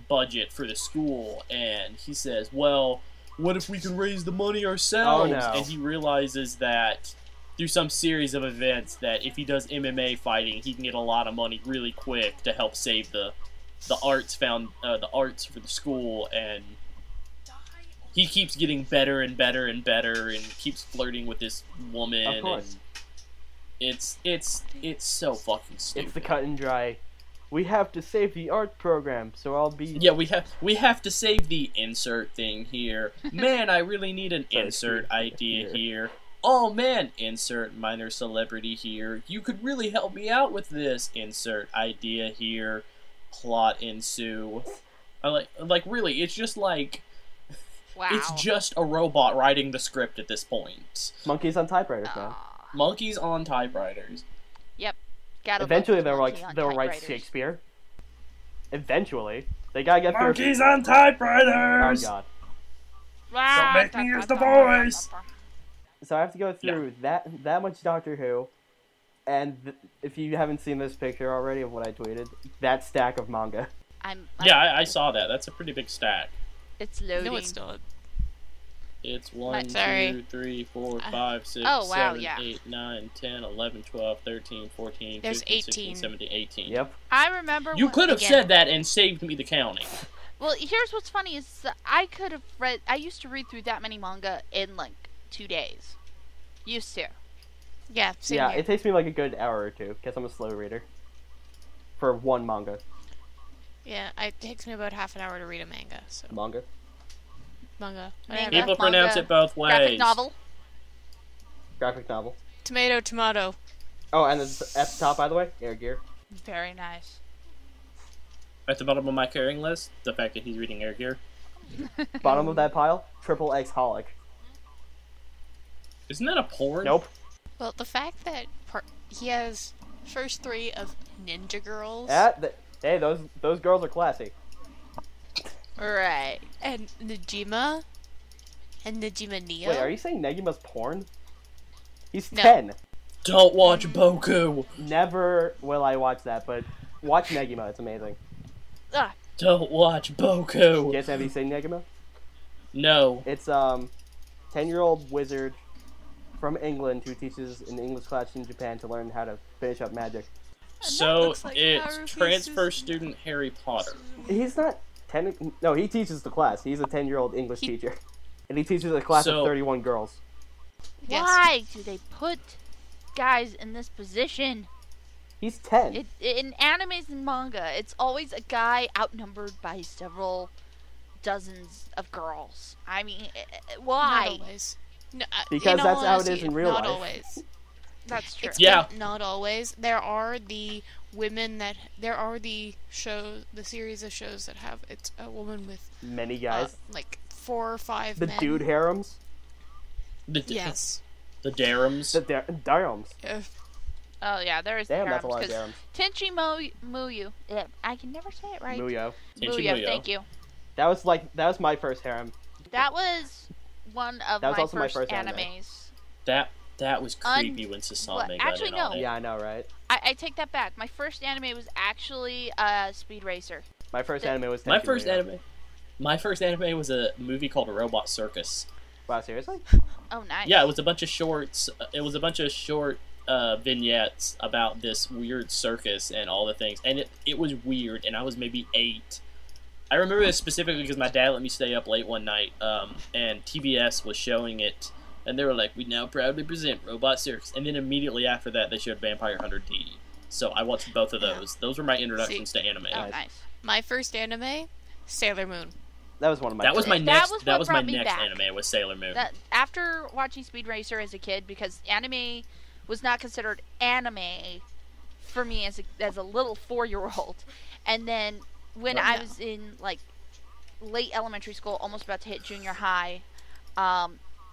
budget for the school, and he says, well, what if we could raise the money ourselves? Oh, no. And he realizes that through some series of events that if he does MMA fighting, he can get a lot of money really quick to help save the arts for the school, and he keeps getting better and better and better and keeps flirting with this woman. Of course. And it's so fucking stupid. It's the cut and dry. We have to save the art program, so I'll be. Yeah, we have to save the insert thing here. Man, I really need an Sorry, insert here. idea here. Oh man, insert minor celebrity here. You could really help me out with this. Insert idea here. Plot ensue. I like really, it's just like Wow. it's just a robot writing the script at this point. Monkeys on typewriters, man. Monkeys on typewriters. Gotta Eventually, love they'll Monkey on write typewriters. Shakespeare. Eventually, they gotta get their. Monkeys on Oh typewriters. god. Wow. Don't make me use the voice. So I have to go through that much Doctor Who, and if you haven't seen this picture already of what I tweeted, that stack of manga. Yeah, I saw that. That's a pretty big stack. It's loading. No, it's not. It's 1, Sorry. 2, 3, 4, 5, 6, Oh, wow, 7, yeah. 8, 9, 10, 11, 12, 13, 14, There's 15, 16, 18. 17, 18. Yep. I remember. You when- could have again. said that and saved me the counting. Well, here's what's funny is that I could have read. I used to read through that many manga in like 2 days. Used to. Yeah, same Yeah, here. it takes me like a good hour or two because I'm a slow reader. For one manga. Yeah, it takes me about half an hour to read a manga. So Manga. manga. Manga. whatever. People pronounce manga, it both ways. Graphic novel. Graphic novel. Tomato, tomato. Oh, and it's at the top, by the way, Air Gear. Very nice. At the bottom of my carrying list, the fact that he's reading Air Gear. Bottom of that pile, Triple X Holic. Isn't that a porn? Nope. Well, the fact that he has first 3 of Ninja Girls Hey, those girls are classy. Right. and Najima and Najima Neo. Wait, are you saying Negima's porn? He's No. 10. Don't watch Boku. Never will I watch that, but watch Negima, it's amazing. Ah, Don't watch Boku. Yes, have you seen Negima? No. It's 10-year-old wizard from England who teaches an English class in Japan to learn how to finish up magic. So looks like it's Haruhi's transfer sister. student Harry Potter. He's not no, he teaches the class. He's a 10-year-old English teacher. And he teaches a class So- of 31 girls. Yes. why do they put guys in this position? He's 10. In animes and manga, it's always a guy outnumbered by several dozens of girls. I mean, Not why? always. No, Because in all that's how it is honesty, in real not life. always. That's true. It's Yeah. not always. There are the women that the series of shows that have it's a woman with Many guys. like 4 or 5 the men. dude harems. The Yes. The Darums. The Darums. Uh, Oh yeah, there is Damn, the that's a lot of harems. harems. Tenchi Muyo. I can never say it right. Muyo. Tenchi Muyo, Muyo. thank you. That was my first harem. That was one of That was my also my first first anime. animes. That was creepy when Sasami got actually, in on no. it. Yeah, I know, right? I take that back. My first anime was actually Speed Racer. My first anime was My Tenchi first Muyo. anime was a movie called Robot Circus. Wow, seriously? Oh, nice. Yeah, it was a bunch of shorts. It was a bunch of short vignettes about this weird circus and all the things, and it was weird. And I was maybe 8. I remember this specifically because my dad let me stay up late one night, and TBS was showing it, and they were like, "We now proudly present Robot Circus," and then immediately after that, they showed Vampire Hunter D. So I watched both of those. Those were my introductions to anime. Oh, nice. My first anime, Sailor Moon. That was one of my That was my favorites. next. That That was was what my brought me next back. anime. Was Sailor Moon. That after watching Speed Racer as a kid, because anime was not considered anime for me as a little 4-year-old, and then when I was in like late elementary school, almost about to hit junior high,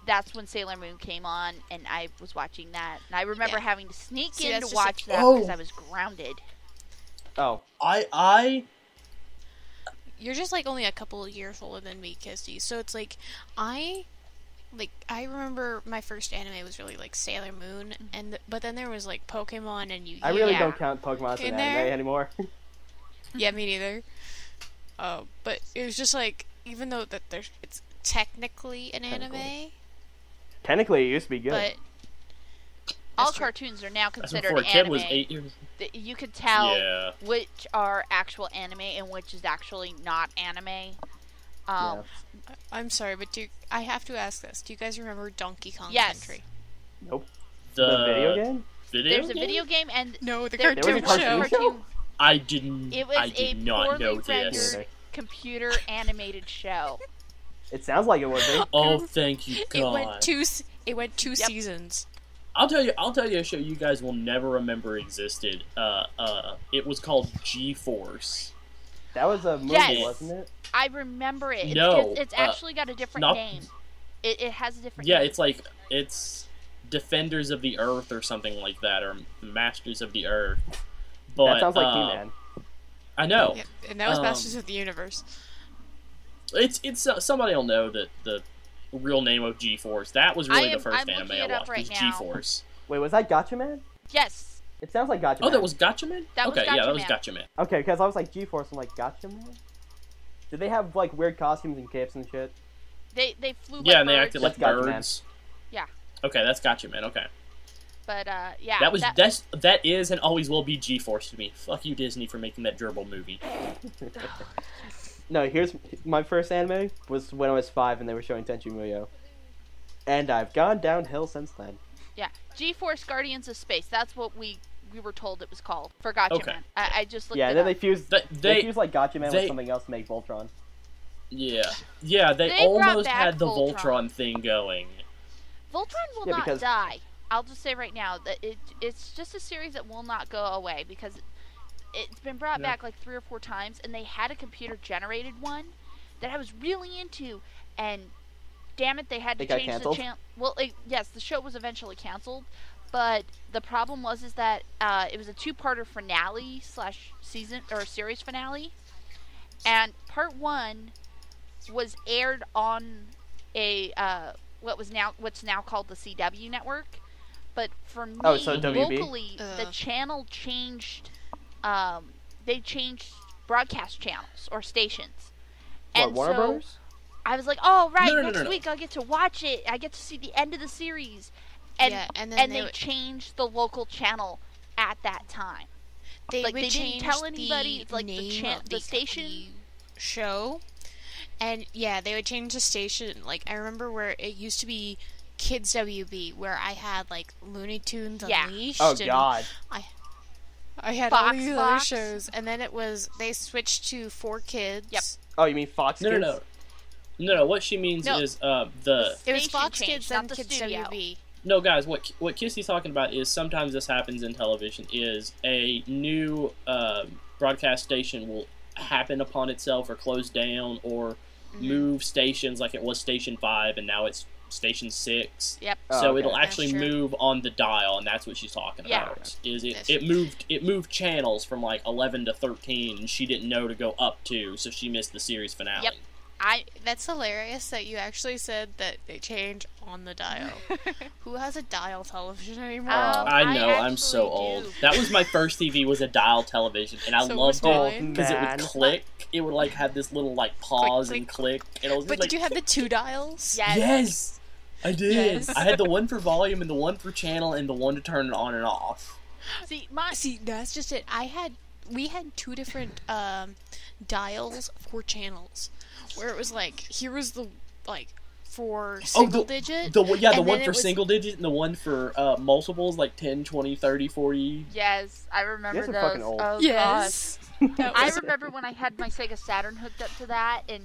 that's when Sailor Moon came on, and I was watching that. And I remember having to sneak See, in that's to just watch like- that because I was grounded. Oh, I You're just like only a couple of years older than me, Kisty. So it's like I remember my first anime was really like Sailor Moon, but then there was like Pokemon and Yu-Gi-Oh. I really Yeah. don't count Pokemon as an In anime there? anymore. Yeah, me neither. But it was just like, even though that it's technically an anime, Technically, it used to be good. but All That's true. cartoons are now that's considered before a kid anime. was 8 years. You could tell Yeah. which are actual anime and which is actually not anime. Yeah. I'm sorry, but I have to ask this. Do you guys remember Donkey Kong Yes. Country? Nope. The The video game? There's a video game and No, the there- cartoon was a cartoon show. show? I didn't. It was I a did not poorly know rendered this. Neither. computer animated show. It sounds like it would be. Oh, thank you, It went God. It went two Yep. seasons. I'll tell you a show you guys will never remember existed. It was called G-Force. That was a movie, Yes. wasn't it? I remember it. No, It's actually got a different not- name. It has a different Yeah, name. it's Defenders of the Earth or something like that, or Masters of the Earth. But That sounds like He-Man. I know. Yep. And that was Um, Masters of the Universe. It's somebody will know that the real name of G-Force. That was really the first I'm anime looking I it up watched. right Was now. G-Force. Wait, was that Gatchaman? Yes. It sounds like Gatchaman. Oh, that was Gatchaman? That was okay, yeah, that was Gatchaman. Gatchaman. Okay, because I was like G-Force, I'm like, Gatchaman? Did they have, like, weird costumes and capes and shit? They flew like Yeah, and they birds, acted like That's Gatchaman. birds. Yeah. Okay, that's Gatchaman. Okay. But yeah. That is and always will be G-Force to me. Fuck you, Disney, for making that gerbil movie. No, here's my first anime was when I was 5 and they were showing Tenchi Muyo. And I've gone downhill since then. Yeah. G-Force Guardians of Space. That's what we were told it was called. For Gatchaman. Okay. I just looked Yeah, it and then up. they fused like Gatchaman they- with something else to make Voltron. Yeah, they They brought almost back had the Voltron. Voltron thing going. Voltron will Yeah, not because- die. I'll just say right now that it's just a series that will not go away because it's been brought back like 3 or 4 times, and they had a computer generated one that I was really into, and damn it, they had to It got change the canceled? channel. Well, yes, the show was eventually canceled, but the problem was that it was a 2-parter finale / season or series finale, and part 1 was aired on a what's now called the CW network. But for me, Oh, so WB? locally, the channel changed. They changed broadcast channels or stations. What, And Warner so Brothers? I was like, "Oh, right, No, next week I'll get to watch it. I get to see the end of the series." And Yeah, and then they changed the local channel at that time. They like, would they didn't change tell anybody, the it's like the name of the station. the show, and yeah, they would change the station. Like I remember where it used to be Kids WB, where I had like Looney Tunes Yeah. Unleashed. Oh, and God. I had all Fox these other Fox. shows, and then they switched to 4Kids. Yep. Oh, you mean Fox No, Kids? no. What she means No. is It was Station Fox changed, Kids, not then the Kids studio. WB. No, guys, what Kissy's talking about is sometimes this happens in television. Is a new broadcast station will happen upon itself or close down or move stations, like it was Station 5 and now it's station 6. Yep. Oh, So okay. it'll actually That's true. move on the dial, and that's what she's talking Yeah. about. Is That's it moved channels from like 11 to 13, and she didn't know to go up to, so she missed the series finale. Yep. That's hilarious that you actually said that they change on the dial. Who has a dial television anymore? I know, I'm so actually old. do. That was my first TV, was a dial television, and I So loved was it mine. because it Man. would click. It would like have this little like pause Click, and click, and it was But like, did you have the 2 dials? Yes. yes, I did. Yes. I had the one for volume and the one for channel and the one to turn it on and off. See, That's just it. We had 2 different dials for channels, where it was like, here was the like for single digit. The and one then for it was- single digit and the one for multiples, like 10, 20, 30, 40. yes, I remember You guys are those. fucking old. Oh Yes. That I was- remember when I had my Sega Saturn hooked up to that, and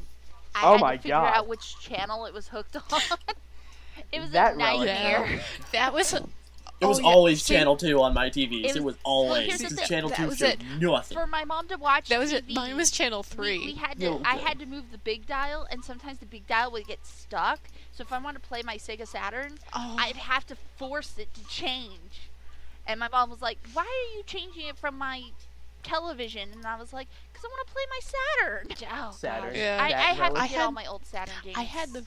I Oh had my to figure God. out which channel it was hooked on. It was That a relevant. nightmare. That was. It was Oh, yeah. always See, channel 2 on my TVs. It It was- was always. here's the Because thing. channel That 2 was showed it. nothing. For my mom to watch That was it. TV, Mine was channel 3. we had to. No, I okay. had to move the big dial, and sometimes the big dial would get stuck. So if I wanted to play my Sega Saturn, Oh. I'd have to force it to change. And my mom was like, "Why are you changing it from my television?" And I was like, "Because I want to play my Saturn." Oh, Saturn. gosh. Yeah. I had to That get all had- my old Saturn games. I had the.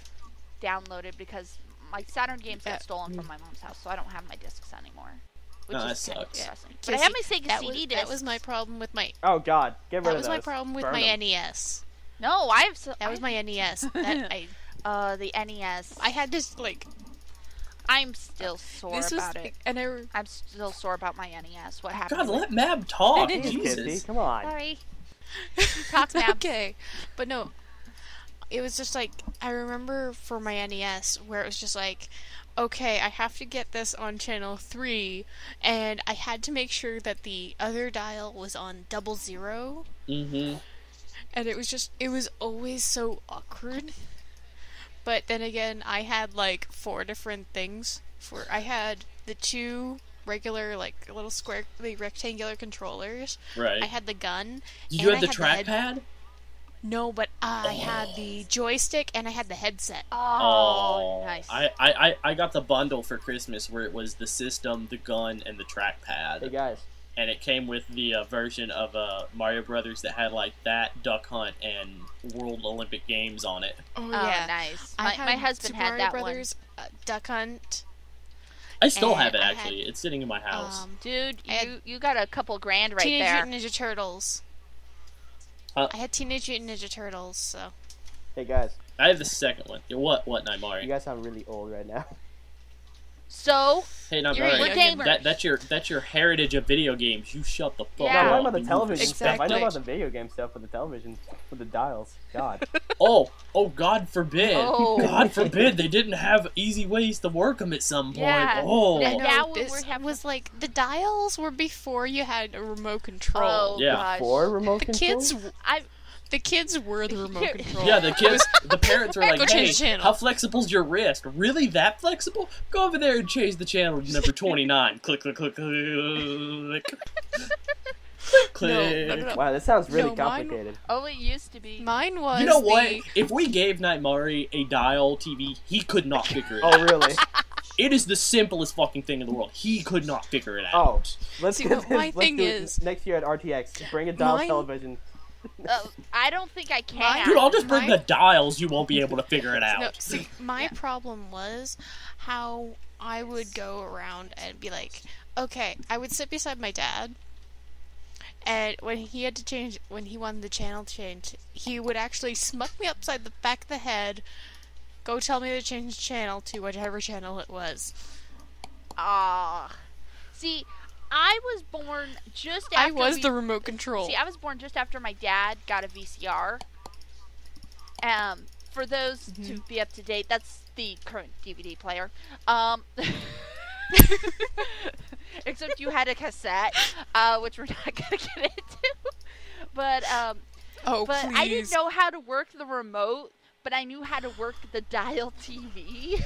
downloaded because my Saturn games Yeah. got stolen from my mom's house, so I don't have my discs anymore. Which Oh, is that kind of sucks. depressing. But I have my Sega that CD was, discs. That was my problem with my. Oh God, get rid That of was those. my problem with Burn my 'em. NES. No, I have. That was my NES. That the NES. I had this like. I'm still sore This was about it. and I'm still sore about my NES. What happened? God, with- let Mab talk. Jeez, Kissy, Jesus. come on. Sorry. Talk, Mabs. Okay, but no, it was just like I remember for my NES where it was just like, okay, I have to get this on channel 3, and I had to make sure that the other dial was on 00, Mm-hmm. and it was always so awkward. But then again, I had like 4 different things. I had the 2 regular like little square, like, rectangular controllers. Right. I had the gun. Did and you have I the had trackpad? No, but I had the joystick and I had the headset. Oh, nice. I got the bundle for Christmas where it was the system, the gun, and the trackpad. Hey guys, And it came with the version of Mario Brothers that had like that, Duck Hunt, and World Olympic Games on it. Oh, nice. My husband Super had Mario that Brothers, Duck Hunt. I still And have it I actually. had, It's sitting in my house. Dude, I had you got a couple grand right Teenage there. Mutant Ninja Turtles. I had Teenage Mutant Ninja Turtles, so. hey guys, I have the second one. What, you Nightmare? guys sound really old right now. So, Hey, we're Nightmare. gamers. That's your heritage of video games. You shut the fuck Yeah. No, I'm up. talking about the you television stuff. I know Exactly. about the video game stuff with the television, with the dials. God. Oh, God forbid. Oh. God forbid they didn't have easy ways to work them at some point. Yeah. Oh. Yeah. No, Now we this have- was like, the dials were before you had a remote control. oh Yeah. gosh. Four remote The controls? kids, I the kids were the remote control. Yeah, the parents were like, Go hey, change the channel." how flexible's your wrist? Really that flexible? Go over there and change the channel to number 29. Click, click, click, click. Click. No. Wow, this sounds really No, mine- complicated. oh, it used to be. Mine was You know what? the... If we gave Night Mari a dial TV, he could not figure it Oh, out. really? It is the simplest fucking thing in the world. He could not figure it out. Oh, let's See, do what this. my Let's thing do it is- next year at RTX. Bring a dial Mine- television. I don't think I can. Dude, I'll just bring Mine- the dials. You won't be able to figure it out. No, see, my problem was how I would go around and be like, okay, I would sit beside my dad, and when he had to change, when he wanted the channel change, he would actually smuck me upside the back of the head, go tell me to change channel to whatever channel it was. See, I was born just after I was we- the remote control. See, I was born just after my dad got a VCR. For those to be up to date, that's the current DVD player. Except you had a cassette, which we're not gonna get into. But oh, but please. I didn't know how to work the remote, but I knew how to work the dial TV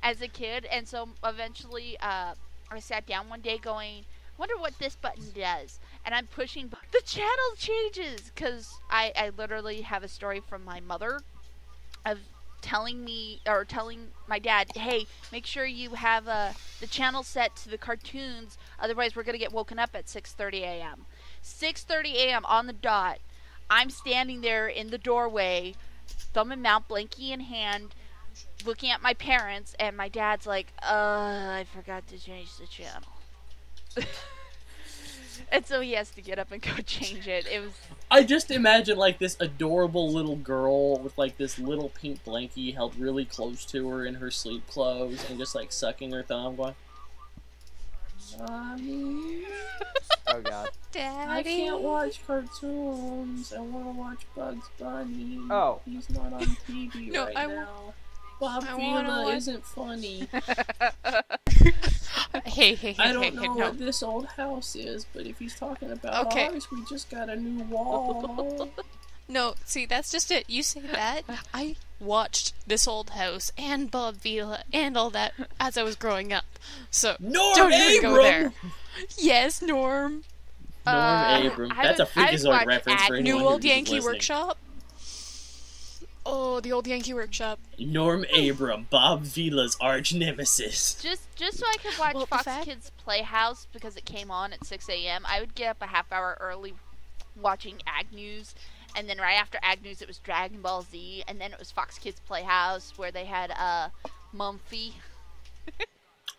as a kid, and so eventually I sat down one day going, wonder what this button does, and I'm pushing the channel changes because I literally have a story from my mother of telling my dad, hey, make sure you have the channel set to the cartoons, otherwise we're going to get woken up at 6:30 a.m. 6:30 a.m. on the dot. I'm standing there in the doorway, thumb in mouth, blankie in hand, looking at my parents, and my dad's like, I forgot to change the channel. And so he has to get up and go change it. It was... I just imagine, like, this adorable little girl with, like, this little pink blankie held really close to her in her sleep clothes and just, like, sucking her thumb going, Mommy, Oh god. Daddy. I can't watch cartoons. I want to watch Bugs Bunny. Oh. He's not on TV No, right I now. Bob I wanna Vila watch- isn't funny. Hey, I don't know no. what this old house is, but if he's talking about Okay. ours, we just got a new wall. No, see, that's just it. You say that. I watched This Old House and Bob Vila and all that as I was growing up. So, Norm don't even go Abram! there. Yes, Norm. Norm Abram. That's a Freakazoid reference for anyone New who's Old Yankee listening. Workshop. Oh, the Old Yankee Workshop. Norm Abram, Bob Vila's arch nemesis. Just so I could watch Well, the Fox fact- Kids Playhouse because it came on at 6 a.m., I would get up a half hour early watching Ag News, and then right after Ag News it was Dragon Ball Z, and then it was Fox Kids Playhouse where they had Mumfie.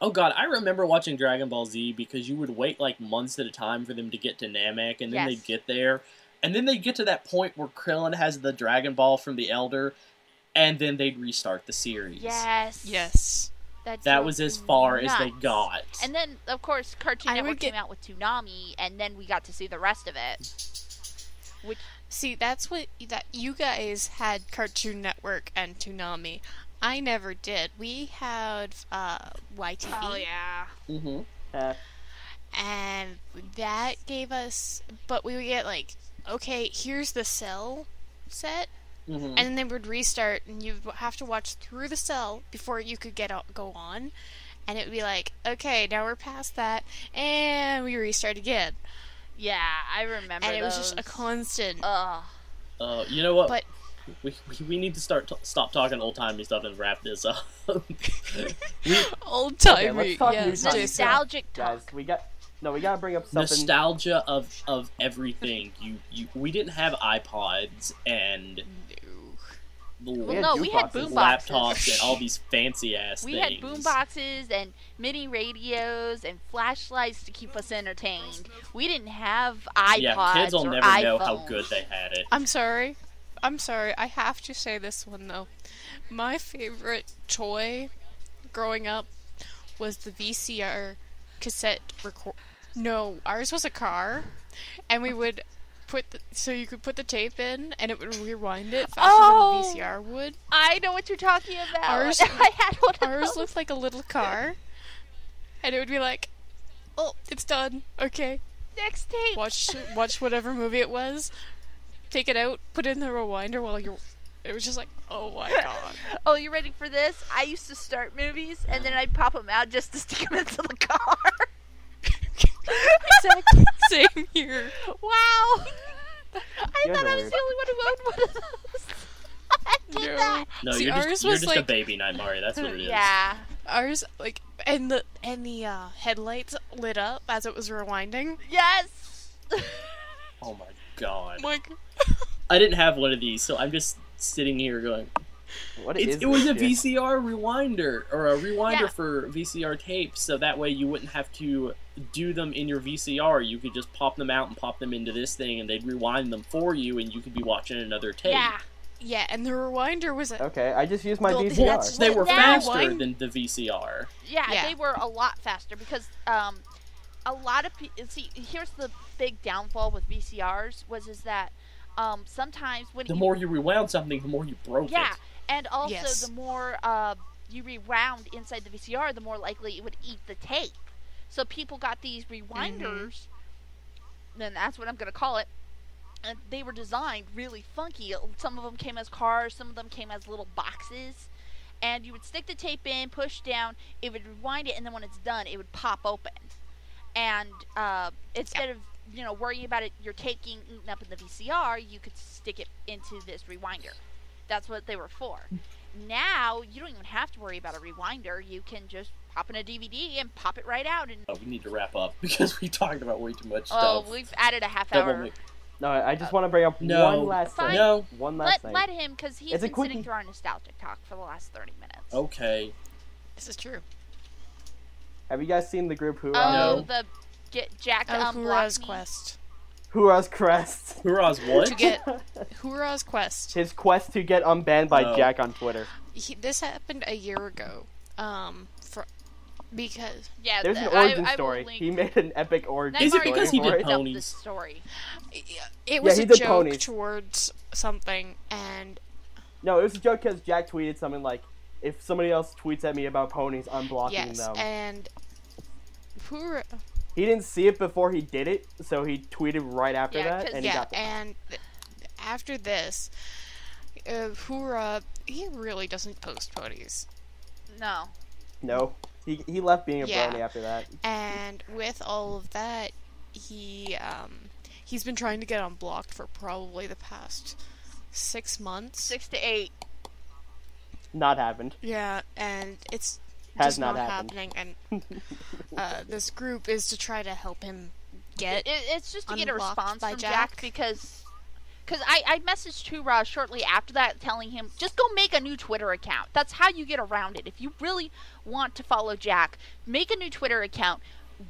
Oh god, I remember watching Dragon Ball Z because you would wait like months at a time for them to get to Namek, and then Yes. they'd get there, and then they'd get to that point where Krillin has the Dragon Ball from the Elder, and then they'd restart the series. Yes. Yes. That That was as far as they nuts. got. And then, of course, Cartoon I would Network get- came out with Toonami, and then we got to see the rest of it. Which, See, that's what that you guys had Cartoon Network and Toonami. I never did. We had YTV. oh yeah. Mm-hmm. And that gave us, but we would get like, okay, here's the cell set, Mm-hmm. and then they would restart, and you would have to watch through the cell before you could go on, and it would be like, okay, now we're past that, and we restart again, Yeah, I remember and it was just a those. constant. Ugh. You know what? But We need to stop talking old-timey stuff and wrap this up. old Okay, timey, let's talk new yes, timey Jason. stuff. Nostalgic Guys, talk. we gotta bring up something. Nostalgia of everything. We didn't have iPods and Well, had no, we had jukeboxes. boomboxes. laptops and all these fancy ass We things. had boomboxes and mini radios and flashlights to keep us entertained. We didn't have iPods Yeah, kids will or never iPhones. know how good they had it. I'm sorry. I have to say this one though. My favorite toy growing up was the VCR cassette record. No, ours was a car, and we would so you could put the tape in, and it would rewind it faster Oh! than the VCR would. I know what you're talking about. Ours- I had one of Ours those. looked like a little car, and it would be like, "Oh, it's done. Okay, Next tape. watch whatever movie it was. Take it out, put it in the rewinder while you're." It was just like, oh my god. Oh, you ready for this? I used to start movies, and then I'd pop them out just to stick them into the car. Exactly. Same here. Wow. I You guys thought are I was weird. the only one who owned one of those. I did No. that. No, See, you're ours just was a like baby night, Mario. That's what it is. Yeah. ours like and the headlights lit up as it was rewinding. Yes. Oh my god. Like I didn't have one of these, so I'm just sitting here going. What is It was a this shit? VCR rewinder, or a rewinder Yeah. for VCR tapes, so that way you wouldn't have to do them in your VCR. You could just pop them out and pop them into this thing, and they'd rewind them for you, and you could be watching another tape. Yeah. yeah, and the rewinder was a Okay, I just used my Well, VCR. that's- They were Now- faster Rewind- than the VCR. Yeah, Yeah. they were a lot faster because a lot of people see. Here's the big downfall with VCRs is that sometimes when The more you rewound something, the more you broke yeah, it. and also Yes. the more you rewound inside the VCR, the more likely it would eat the tape. So people got these rewinders, and that's what I'm gonna call it. And they were designed really funky. Some of them came as cars, some of them came as little boxes. And you would stick the tape in, push down, it would rewind it, and then when it's done, it would pop open. And instead of worrying about it, your tape getting eaten up in the VCR, you could stick it into this rewinder. That's what they were for. now you don't even have to worry about a rewinder. You can just pop in a DVD and pop it right out. And we need to wrap up because we talked about way too much oh, stuff. we've added a half hour. No, I just want to bring up one last thing. No. One last thing. Let him, because he's been quickie. sitting through our nostalgic talk for the last 30 minutes. Okay. This is true. Have you guys seen the group Hoorah? Oh, No. the Jack to unblock Hoorah's me. quest. Hoorah's quest. Hoorah's what? To get Hoorah's quest. His quest to get unbanned by Oh. Jack on Twitter. This happened a year ago. Because Yeah, There's an I origin will story. link- He made an epic origin Is it story because he for did it. looked up ponies? this story. it was he a did joke ponies. towards something, and No, it was a joke because Jack tweeted something like, if somebody else tweets at me about ponies, I'm blocking yes, them. and Hoorah. He didn't see it before he did it, so he tweeted right after Yeah, that, 'cause- and he Yeah, got the and after this, Hoorah, he really doesn't post ponies. No. No. He left being a Yeah. brony after that. And with all of that, he's been trying to get unblocked for probably the past 6 months. 6 to 8. Not happened. Yeah, and it's Has just not not happened. happening. And this group is to try to help him get. It's just to get a Unblocked response by from Jack. Jack because I messaged Hoorah shortly after that telling him, just go make a new Twitter account. That's how you get around it. If you really want to follow Jack, make a new Twitter account,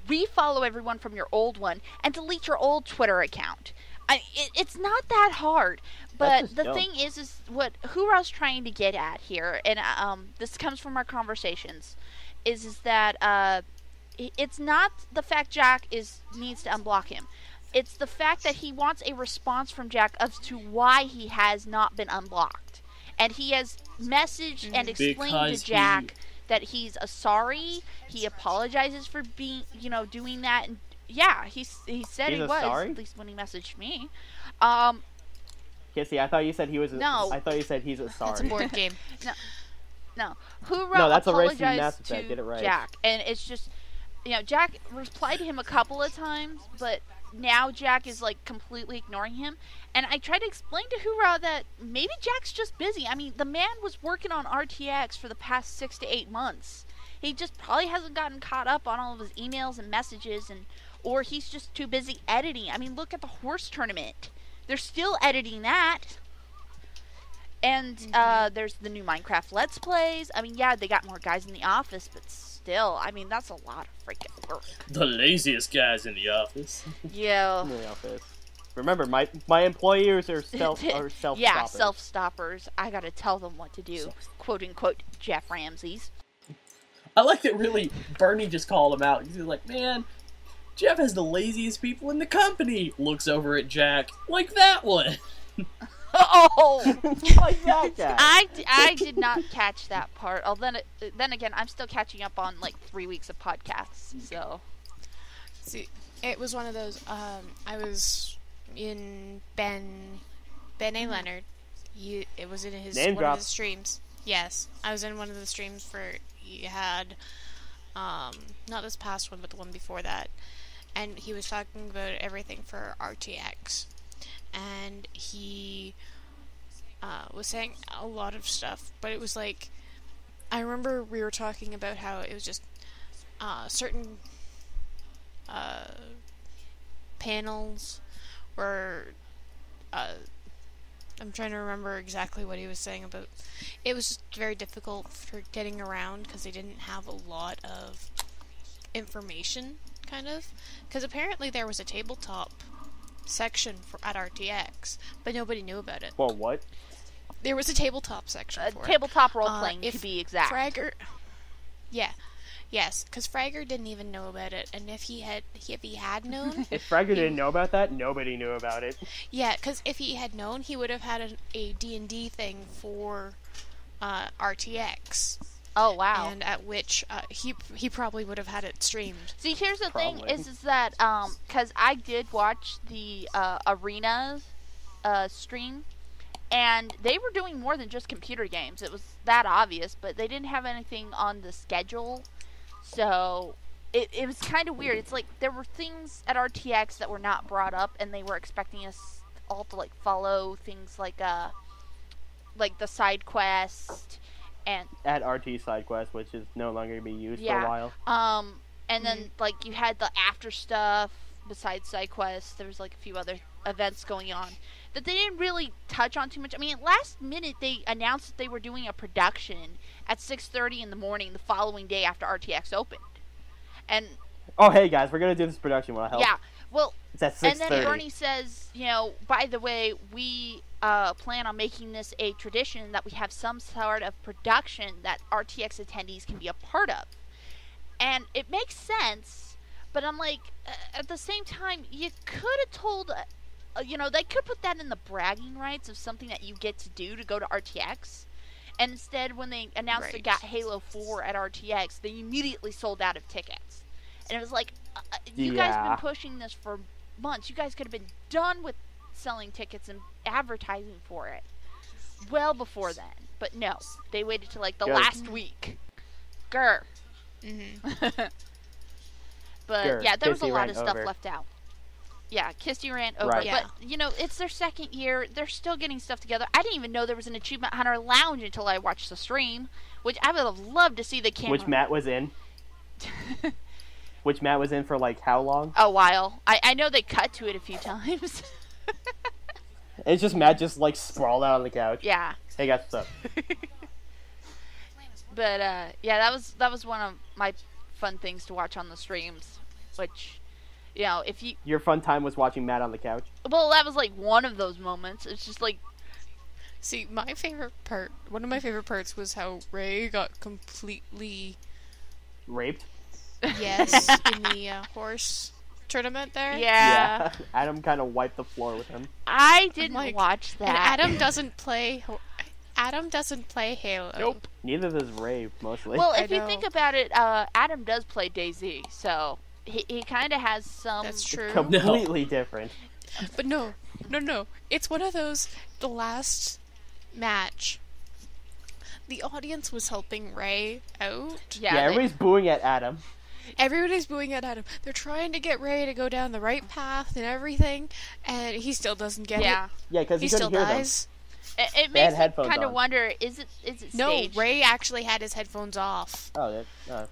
refollow everyone from your old one, and delete your old Twitter account. It's not that hard. But just the dumb. thing is what Hoorah's trying to get at here, and this comes from our conversations, is that it's not the fact Jack needs to unblock him. It's the fact that he wants a response from Jack as to why he has not been unblocked. And he has messaged and explained Because to Jack that he's sorry, he apologizes for being, doing that. And yeah, he said He's he a was, sorry? at least when he messaged me. Kissy, I thought you said he was. No. I thought you said he's a sorry. It's a board game. No, Hoorah No, that's a racing Mass apologized Effect, to get it right. Jack, and it's just, Jack replied to him a couple of times, but now Jack is like completely ignoring him. And I tried to explain to Hoorah that maybe Jack's just busy. I mean, the man was working on RTX for the past 6 to 8 months. He just probably hasn't gotten caught up on all of his emails and messages, or he's just too busy editing. I mean, look at the horse tournament. They're still editing that. And there's the new Minecraft Let's Plays. I mean, yeah, they got more guys in the office, but still, I mean, that's a lot of freaking work. The laziest guys in the office. Yeah. In the office. Remember, my employers are self-stoppers. Yeah, self-stoppers. I gotta tell them what to do. Quote-unquote Jeff Ramsey's. I like that really Bernie just called him out. He's like, man, Jeff has the laziest people in the company. Looks over at Jack, like that one. Oh! Like that guy. I did not catch that part. Although then again, I'm still catching up on like 3 weeks of podcasts. So See, it was one of those. I was in Ben A. Leonard. It was in his Name one drop. of his streams. Yes, I was in one of the streams where he had, not this past one, but the one before that, and he was talking about everything for RTX, and he was saying a lot of stuff, but it was like, I remember we were talking about how it was just certain panels were I'm trying to remember exactly what he was saying about. It was just very difficult for getting around because they didn't have a lot of information, kind of. Because apparently there was a tabletop section at RTX, but nobody knew about it. Well, what? There was a tabletop section for it. tabletop role-playing, to be exact. Fragger... Yeah. Yes, because Fragger didn't even know about it, and if he had known... If Fragger didn't know about that, nobody knew about it. Yeah, because if he had known, he would have had a D&D thing for RTX. Oh, wow. And at which he probably would have had it streamed. See, here's the thing, Probably. is that, because I did watch the Arena stream, and they were doing more than just computer games. It was that obvious, but they didn't have anything on the schedule. So, it was kind of weird. It's like, there were things at RTX that were not brought up, and they were expecting us all to, like, follow things like the side quest, and at RT side quest, which is no longer gonna be used for a while. And then like you had the after stuff besides side quests. There was like a few other events going on that they didn't really touch on too much. I mean, last minute they announced that they were doing a production at 6:30 in the morning the following day after RTX opened. And oh, hey guys, we're gonna do this production. Wanna help? yeah, well, it's at 6:30. and then Bernie says, you know, by the way, we plan on making this a tradition that we have some sort of production that RTX attendees can be a part of. And it makes sense, but I'm like, at the same time, you could have told, you know, they could put that in the bragging rights of something that you get to do to go to RTX. And instead, when they announced they got Halo 4 at RTX, they immediately sold out of tickets. And it was like, you guys have been pushing this for months. You guys could have been done with selling tickets and advertising for it well before then. But no, they waited till like the last week. Grr. But yeah, there was a lot of stuff left out. Yeah, Kisty ran over. Right. But, you know, it's their second year. They're still getting stuff together. I didn't even know there was an Achievement Hunter Lounge until I watched the stream, which I would have loved to see the camera. Which Matt was in. Which Matt was in for, like, how long? A while. I know they cut to it a few times. It's just Matt just, like, sprawled out on the couch. Yeah. Hey, guys, what's up? But, yeah, that was one of my fun things to watch on the streams, which... You know, if you... Your fun time was watching Matt on the couch? Well, that was, like, one of those moments. It's just, like... See, my favorite part... One of my favorite parts was how Ray got completely... Raped? Yes, in the horse tournament there. Yeah. Adam kind of wiped the floor with him. I didn't watch that. And Adam doesn't play Halo. Nope. Neither does Ray, mostly. Well, if you think about it, Adam does play DayZ, so... He kind of has some... That's true. Completely different. But no. It's one of those, the last match, the audience was helping Ray out. Yeah, everybody's booing at Adam. Everybody's booing at Adam. They're trying to get Ray to go down the right path and everything, and he still doesn't get it. Yeah, because he still couldn't hear dies. them. It makes me kind of wonder, is it staged? No, Ray actually had his headphones off. Oh,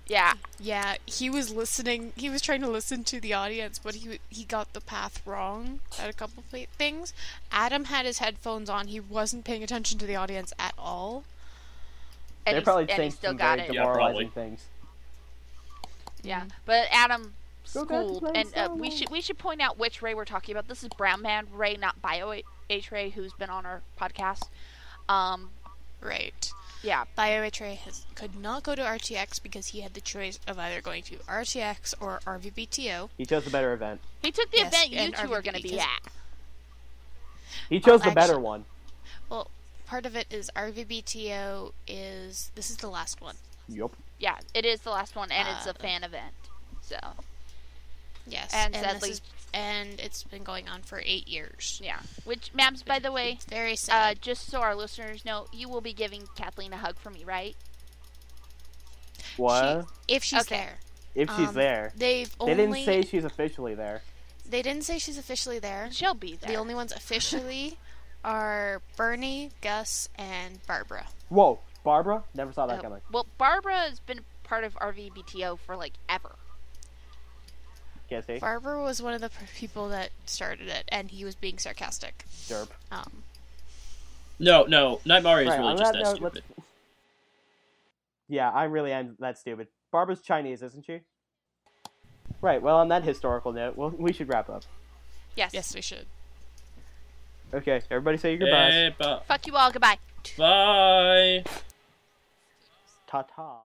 yeah. Yeah, he was listening. He was trying to listen to the audience, but he got the path wrong at a couple of things. Adam had his headphones on. He wasn't paying attention to the audience at all. They're probably saying some very demoralizing things. Yeah, but Adam schooled, and we should point out which Ray we're talking about. This is Brown Man Ray, not Bio H Ray, who's been on our podcast. Right. Yeah. Bio H Ray could not go to RTX because he had the choice of either going to RTX or RVBTO. He chose the better event. He took the event you two are going to be at. He chose the better one. Well, part of it is RVBTO is... This is the last one. Yup. Yeah, it is the last one, and it's a fan event. So... Yes, and sadly... And it's been going on for 8 years. Yeah. Which, Mabs, by the way... It's very sad. Just so our listeners know, you will be giving Kathleen a hug for me, right? What? If she's there. If she's there. They didn't say she's officially there. They didn't say she's officially there. She'll be there. The only ones officially are Bernie, Gus, and Barbara. Whoa, Barbara? Never saw that coming. Well, Barbara has been part of RVBTO for, like, ever. Barbara was one of the people that started it, and he was being sarcastic. Derp. No, Night Mario is really just that stupid. Yeah, I really am that stupid. Barbara's Chinese, isn't she? Right, well, on that historical note, we should wrap up. Yes. Yes, we should. Okay, everybody say your goodbyes. Fuck you all, goodbye. Bye. Ta-ta.